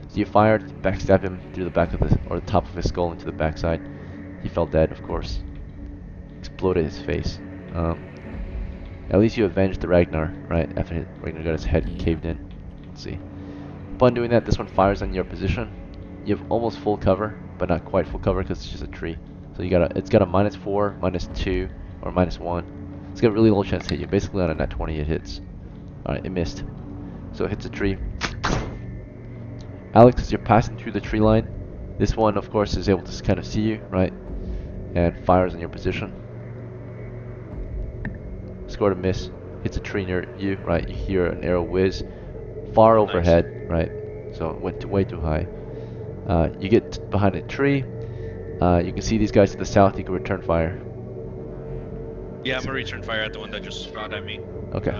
So you fired, backstab him through the back of the top of his skull into the backside. He fell dead, of course. Exploded his face. At least you avenged the Ragnar, right? After Ragnar got his head caved in. Let's see. Upon doing that, this one fires on your position. You have almost full cover, but not quite full cover because it's just a tree. So it's got a -4, -2, or -1. It's got a really low chance to hit you. Basically on a net 20 it hits. Alright, it missed. So it hits a tree. Alex, as you're passing through the tree line, this one of course is able to kind of see you, right? And fires on your position. Scored a miss. Hits a tree near you, right? You hear an arrow whiz far overhead, right? So it went way too high. You get behind a tree. You can see these guys to the south. You can return fire. Yeah, I'm gonna return fire at the one that just shot at me. Okay.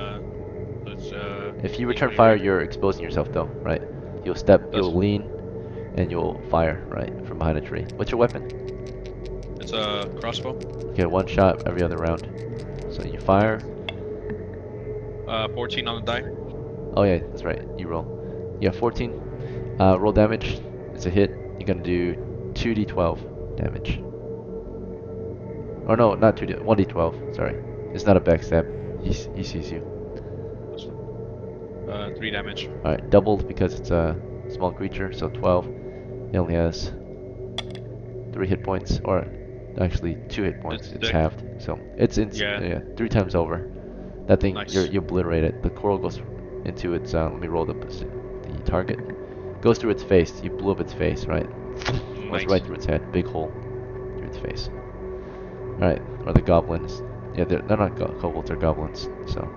If you return lean fire, right. you're exposing yourself though, right? You'll lean, and you'll fire, right, from behind a tree. What's your weapon? It's a crossbow. You get 1 shot every other round. So you fire. 14 on the die. Oh yeah, that's right. You roll. You have 14. Roll damage. It's a hit. You're gonna do 2d12 damage. Or no, not 2D, 1d12. Sorry, it's not a backstab. He sees you. 3 damage. All right, doubled because it's a small creature, so 12. He only has 3 hit points, or actually 2 hit points. It's It's sick. halved, so it's Yeah. 3 times over. That thing, Nice. you obliterate it. The coral goes into its. Let me roll the target. Goes through its face. You blew up its face, right? Goes Nice. right through its head. Big hole through its face. All right, or the goblins. Yeah, they're not kobolds. They're goblins. So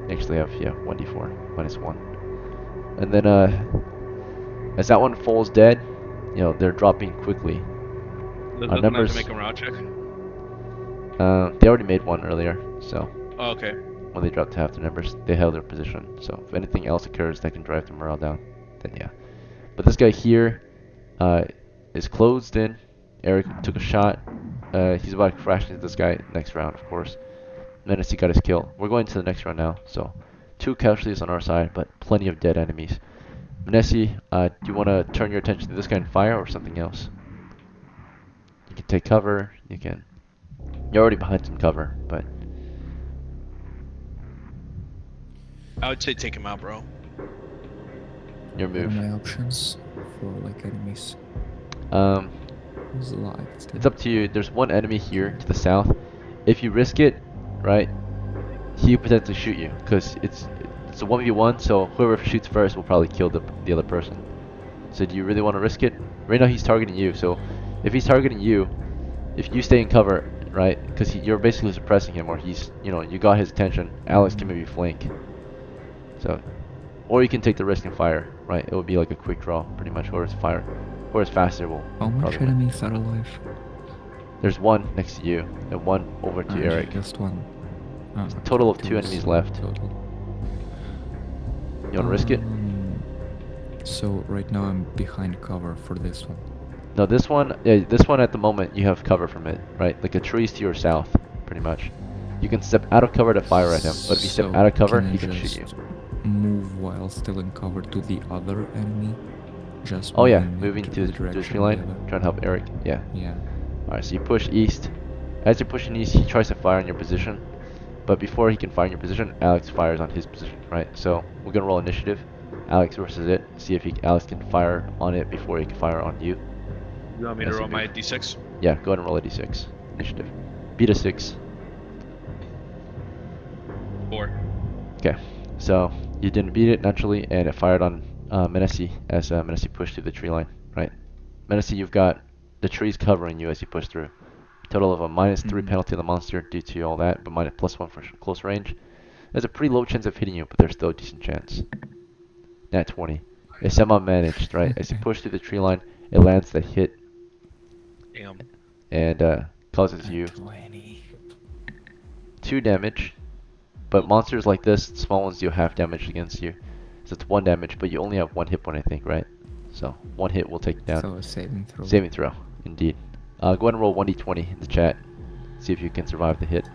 they actually have 1d4 -1. And then as that one falls dead, they're dropping quickly. Doesn't Our have to numbers. make a round check. They already made one earlier, so Oh, okay. when they drop to half their numbers, they held their position. So if anything else occurs that can drive the morale down, then yeah. But this guy here is closed in. Eric took a shot. He's about to crash into this guy next round, of course. Menacey got his kill. We're going to the next round now, so 2 casualties on our side, but plenty of dead enemies. Menacey, do you want to turn your attention to this guy and fire, or something else? You can take cover. You're already behind some cover, but I would say take him out, bro. your What are move. my options for like enemies? Um, Who's alive? it's up to you. There's one enemy here to the south. If you risk it, right, he could potentially shoot you because it's a 1v1. So whoever shoots first will probably kill the other person. So do you really want to risk it? Right now he's targeting you. So if he's targeting you, if you stay in cover, right, because you're basically suppressing him, or you got his attention. Alex can maybe flank. So, or you can take the risk and fire, right? It would be like a quick draw, pretty much. Whoever's faster will How much probably win. enemies are alive? There's one next to you and one over to Eric. Just one. Ah, Total of 2 two enemies is left. Total. You wanna risk it? So right now I'm behind cover for this one. No, this one at the moment you have cover from it, right? Like a tree's to your south, pretty much. You can step out of cover to fire at him, but if you step So out of cover, can I he can shoot you. just Move while still in cover to the other enemy. Just Oh yeah, moving moving to the direction tree of line, the other. trying to help Eric. Yeah. Yeah. Alright, so you push east. As you're pushing east, he tries to fire on your position. But before he can fire on your position, Alex fires on his position, right? So we're gonna roll initiative. Alex versus it. See if Alex can fire on it before he can fire on you. You want me to That's a roll my move. d6? Yeah, go ahead and roll a d6. Initiative. Beat a 6. 4. Okay, so you didn't beat it naturally, and it fired on Menacey as Menacey pushed through the tree line, right? Menacey, you've got the trees covering you as you push through. Total of a -3 penalty on the monster due to all that, but +1 for close range. There's a pretty low chance of hitting you, but there's still a decent chance. Nat 20. It's somehow managed, right? As you push through the tree line, it lands the hit Damn. and causes you 20. 2 damage. But monsters like this, small ones, do half damage against you. So it's 1 damage, but you only have 1 hit point, I think, right? So 1 hit will take you down. So a saving throw. Saving throw, indeed. Go ahead and roll 1d20 in the chat. See if you can survive the hit.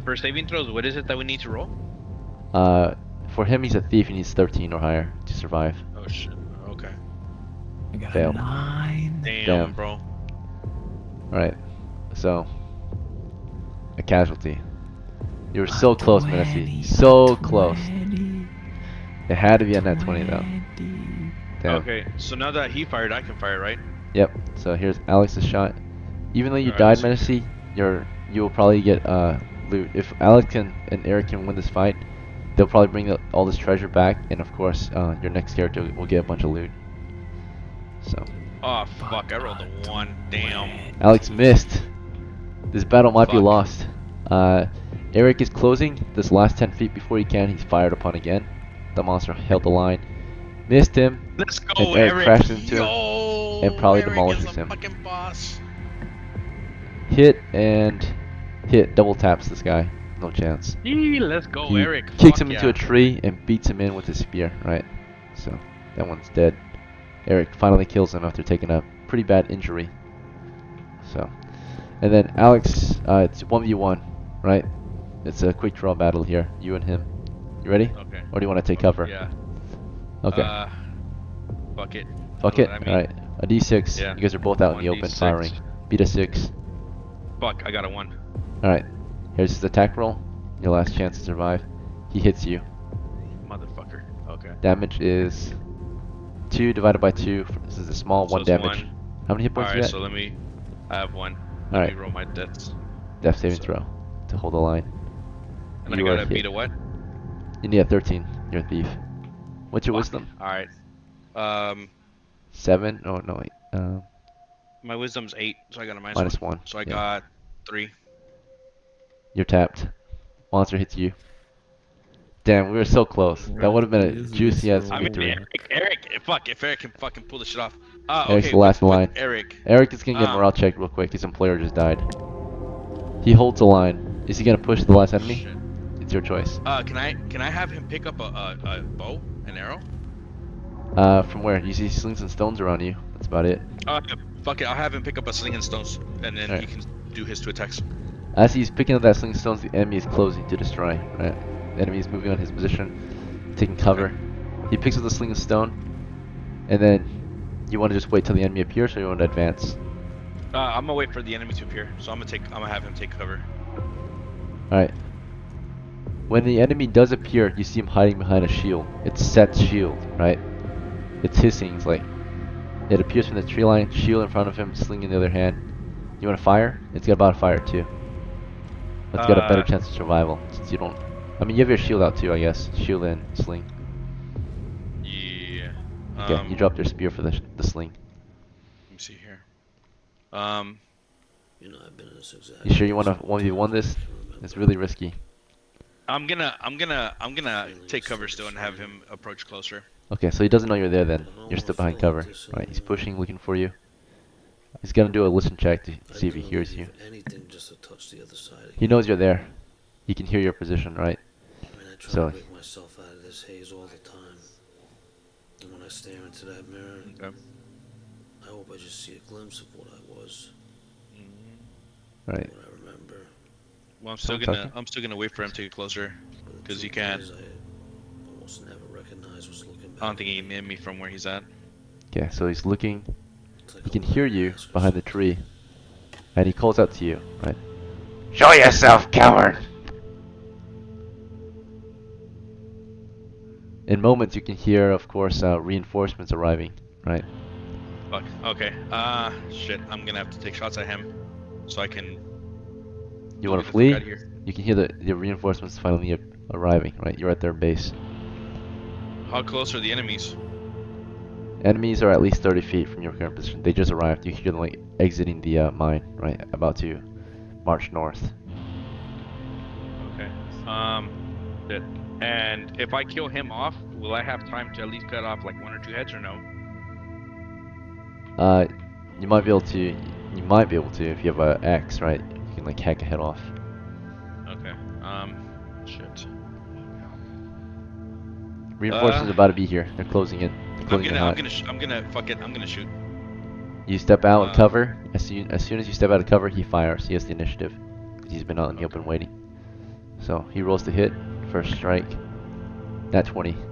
For saving throws, what is it that we need to roll? For him, he's a thief. He needs 13 or higher to survive. Oh shit. Okay. I got Fail. a 9. Damn, Damn. bro. Alright, so a casualty. You were so close, Menacey. So close. It had to be on that 20 though. Damn. Okay, so now that he fired, I can fire, right? Yep. So here's Alex's shot. Even though you Alright, died, Menacey, you will probably get loot. If Alex and Eric can win this fight, they'll probably bring all this treasure back, and of course, your next character will get a bunch of loot. So Oh fuck, I rolled a 1. Damn. Alex missed. This battle might be Fuck. lost. Eric is closing this last 10 feet before he can. He's fired upon again. The monster held the line, missed him, Let's go, and Eric Eric. crashed into him Yo, and probably Eric demolishes is a him. fucking boss. hit and hit, double taps this guy. No chance. Yee, let's go, He Eric. kicks Fuck him into yeah. a tree and beats him in with his spear, right? So that one's dead. Eric finally kills him after taking a pretty bad injury. So, and then Alex, it's 1v1, right? It's a quick draw battle here, you and him. You ready? Okay. Or do you want to take cover? Yeah. Okay. Fuck it. Fuck You it. know what I mean? Alright. A d6. Yeah. You guys are both out in the open 1d6. firing. Beat a 6. Fuck, I got a 1. Alright. Here's his attack roll. Your last chance to survive. He hits you. Motherfucker. Okay. Damage is 2 divided by 2. This is a small So 1 it's damage. 1. How many hit points Alright, you so got? let me. I have 1. Let Alright. me roll my deaths. Death saving So- throw to hold the line. And You I are gotta hit. beat a what? You need a 13. You're a thief. What's your Fuck. wisdom? Alright. 7? Oh, no, wait. My wisdom's 8, so I got a Minus minus 1. So I Yeah. got 3. You're tapped. Monster hits you. Damn, we were so close. That would have been a Yes, juicy let's ass roll. I mean, victory. Fuck, if Eric can fucking pull this shit off. Eric's Okay, the last in with line. Eric. Eric is gonna get a morale check real quick. His employer just died. He holds the line. Is he gonna push the last enemy? Shit. It's your choice. Can I have him pick up a bow, an arrow? From where? You see slings and stones around you. That's about it. Fuck it, I'll have him pick up a sling and stones, and then Alright. he can do his 2 attacks. As he's picking up that sling and stones, the enemy is closing to destroy. Right? The enemy is moving on his position, taking cover. He picks up the sling and stone, and then you want to just wait till the enemy appears, or you want to advance? I'm gonna wait for the enemy to appear, so I'm gonna have him take cover. Alright. When the enemy does appear, you see him hiding behind a shield. It's Set's shield, right? It's hissing. It's like it appears from the tree line, shield in front of him, sling in the other hand. You want to fire? It's got about a fire too. It's got a better chance of survival since you don't. I mean, you have your shield out too, I guess. Shield and sling. Yeah. Okay, you dropped your spear for the sling. Let me see here. You know, I've been in this exact. You sure you want to 1v1 this? It's really risky. I'm gonna take cover still and have him approach closer. Okay, so he doesn't know you're there then. You're still behind cover. Right, he's pushing, looking for you. He's gonna do a listen check to see if he hears you. Anything just to touch the other side. He knows you're there. He can hear your position, right? I mean, I try So- to wake myself out of this haze all the time. And when I stare into that mirror, Okay. I hope I just see a glimpse of what I was, Right. what I remember. Well, Someone talking? I'm still gonna wait for him to get closer. But the 'Cause you truth can't. is, I almost never recognize what's looking back. I don't think he can hit me from where he's at. Okay, so he's looking. It's like He a can hear you mask or behind the something. tree. And he calls out to you, right? Show yourself, coward! In moments, you can hear, of course, reinforcements arriving, right? Fuck. Okay. Shit. I'm gonna have to take shots at him, so I can. You want get to the fuck flee? outta here. You can hear the reinforcements finally arriving, right? You're at their base. How close are the enemies? Enemies are at least 30 feet from your current position. They just arrived. You hear them like exiting the mine, right? About to march north. Okay. Shit. And if I kill him off, will I have time to at least cut off like 1 or 2 heads or no? You might be able to. You might be able to if you have an axe, right? You can like hack a head off. Okay. Shit. Reinforcements are about to be here. They're closing in. They're closing in hot. I'm gonna fuck it. I'm gonna shoot. You step out and cover. As soon as you step out of cover, he fires. He has the initiative. 'Cause he's been out in the open waiting. So he rolls to hit. First strike. Nat 20. Oh,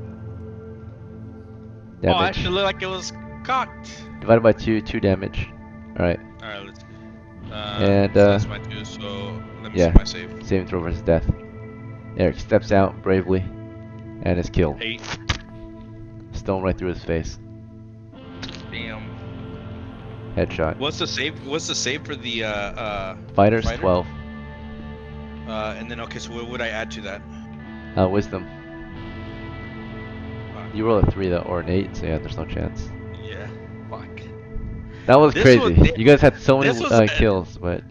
that Damage. should look like it was cocked. Divided by 2, 2 damage. Alright. All right, let's. And, so that's my 2. So let me yeah. see my save. Saving throw versus death. Eric steps out bravely and is killed. 8. Stone right through his face. Damn. Headshot. What's the save? What's the save for the Fighters, fighter? 12. And then okay, so what would I add to that? Wisdom. You roll a 3 though, or an 8, so yeah, there's no chance. Yeah. Fuck. That was This crazy. was- You guys had so many this was- kills, but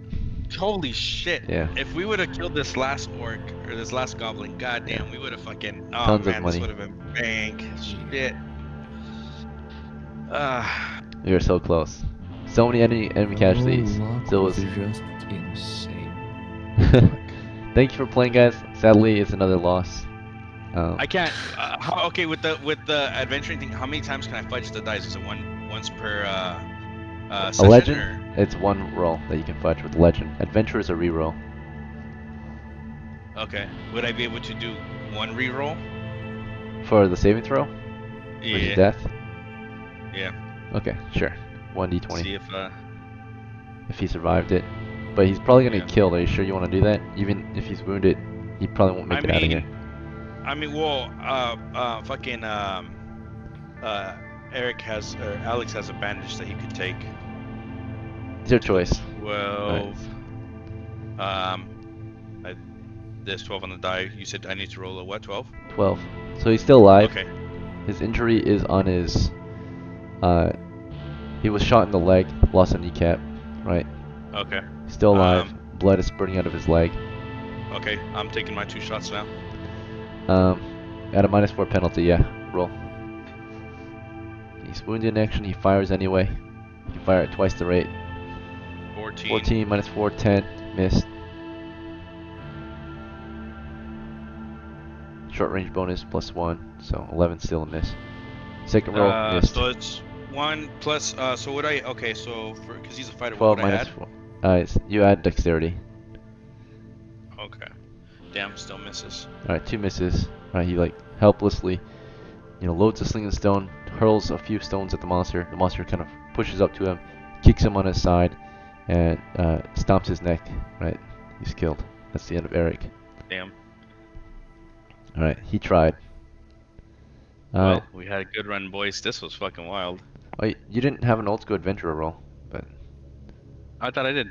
Holy shit. yeah. If we would have killed this last orc or this last goblin, goddamn, we would have fucking. Oh Tons of man, money. this would have been bank. Shit. We were so close. So many enemy casualties. Still was. just insane. Thank you for playing, guys. Sadly, it's another loss. I can't. Okay, with the adventuring thing, how many times can I fudge the dice? Is it once per A session? legend, Or? it's one roll that you can fudge with legend. Adventure is a reroll. Okay. Would I be able to do one reroll? For the saving throw? Versus Yeah. death? Yeah. Okay, sure. 1d20. See if If he survived it. but he's probably gonna Yeah. get killed. Are you sure you want to do that? Even if he's wounded, he probably won't make it out of here. Well, Eric has, or Alex has a bandage that he could take. It's your choice. 12. There's 12 on the die. You said I need to roll a what? 12? 12. So he's still alive. Okay. His injury is on his. He was shot in the leg, lost a kneecap, right? Okay. He's still alive. Blood is spurting out of his leg. Okay. I'm taking my 2 shots now. At a -4 penalty, yeah. Roll. He's wounded in action. He fires anyway. He can fire at twice the rate. 14. 14 -4, 10. Missed. Short range bonus +1, so 11 still a miss. Second roll, missed. So it's 1 plus. So would I? Okay. So because he's a fighter, 12 what would I add? -4. You add dexterity. Okay. Damn, still misses. Alright, 2 misses. Alright, he like helplessly, loads a sling and stone, hurls a few stones at the monster. The monster kind of pushes up to him, kicks him on his side, and stomps his neck. Right, he's killed. That's the end of Eric. Damn. Alright, he tried. Well, we had a good run, boys. This was fucking wild. Oh, you didn't have an old school adventurer roll, but I thought I did.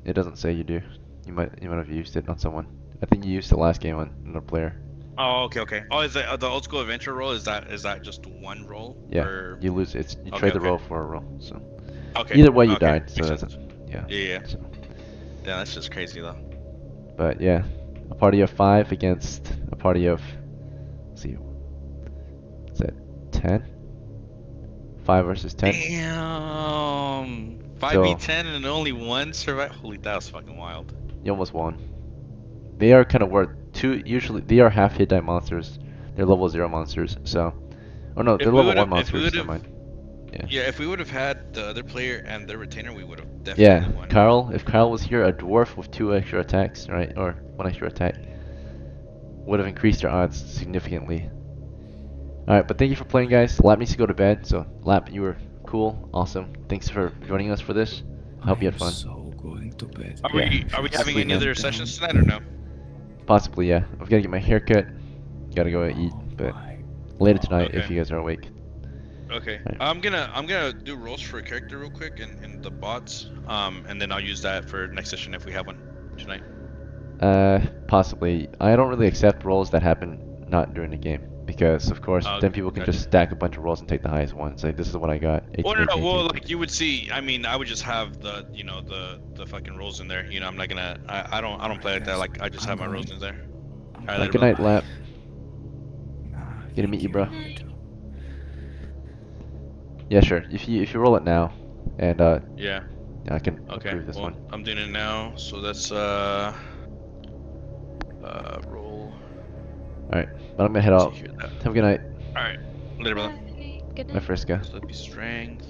it doesn't say you do. You might have used it on someone. I think you used it last game on another player. Oh, okay. Oh, is that the old school adventure roll? Is that just one roll? Yeah, Or... you lose. You Okay, trade the okay. roll for a roll. So Okay. either way, you okay. died. So Makes that's sense. yeah. Yeah. So, Yeah, that's just crazy though. but yeah, a party of 5 against a party of. Let's see. Is that 10? 5 versus 10. Damn. 5v10 and only one survive. Holy, that was fucking wild. You almost won. They are kind of worth 2. Usually, they are half hit die monsters. They're level 0 monsters. So, oh no, they're level 1 monsters. Never mind. Yeah, if we would have had the other player and their retainer, we would have Yeah, definitely won. Carl. If Carl was here, a dwarf with 2 extra attacks, right, or 1 extra attack, would have increased your odds significantly. All right, but thank you for playing, guys. Lap needs to go to bed. So, Lap, you were cool, awesome. Thanks for joining us for this. I hope you had fun. So going to bed. Are Yeah. we having Sweet, any man. other sessions tonight or no? Possibly, yeah. I've got to get my hair cut. Gotta go eat, but later tonight if Okay. you guys are awake. Okay. Right. I'm gonna do rolls for a character real quick in the bots. And then I'll use that for next session if we have one tonight. Possibly. I don't really accept rolls that happen not during the game because, of course, Oh, then people can gotcha. just stack a bunch of rolls and take the highest one. Say, this is what I got. 18, Well, no, 18, well, 18. like you would see. I mean, I would just have the the fucking rolls in there. I'm not gonna. I don't play like that. Like I just have my rolls in there. Alright, later, Good brother. night, Lap. Good to meet you, bro. Yeah, sure. If you roll it now, and Yeah. I can Okay. approve this Well, one. I'm doing it now. So that's roll. All right, but I'm gonna head out. Hear that. Have a good night. All right. Later, brother. Good My night. Frisca. So that'd be strength.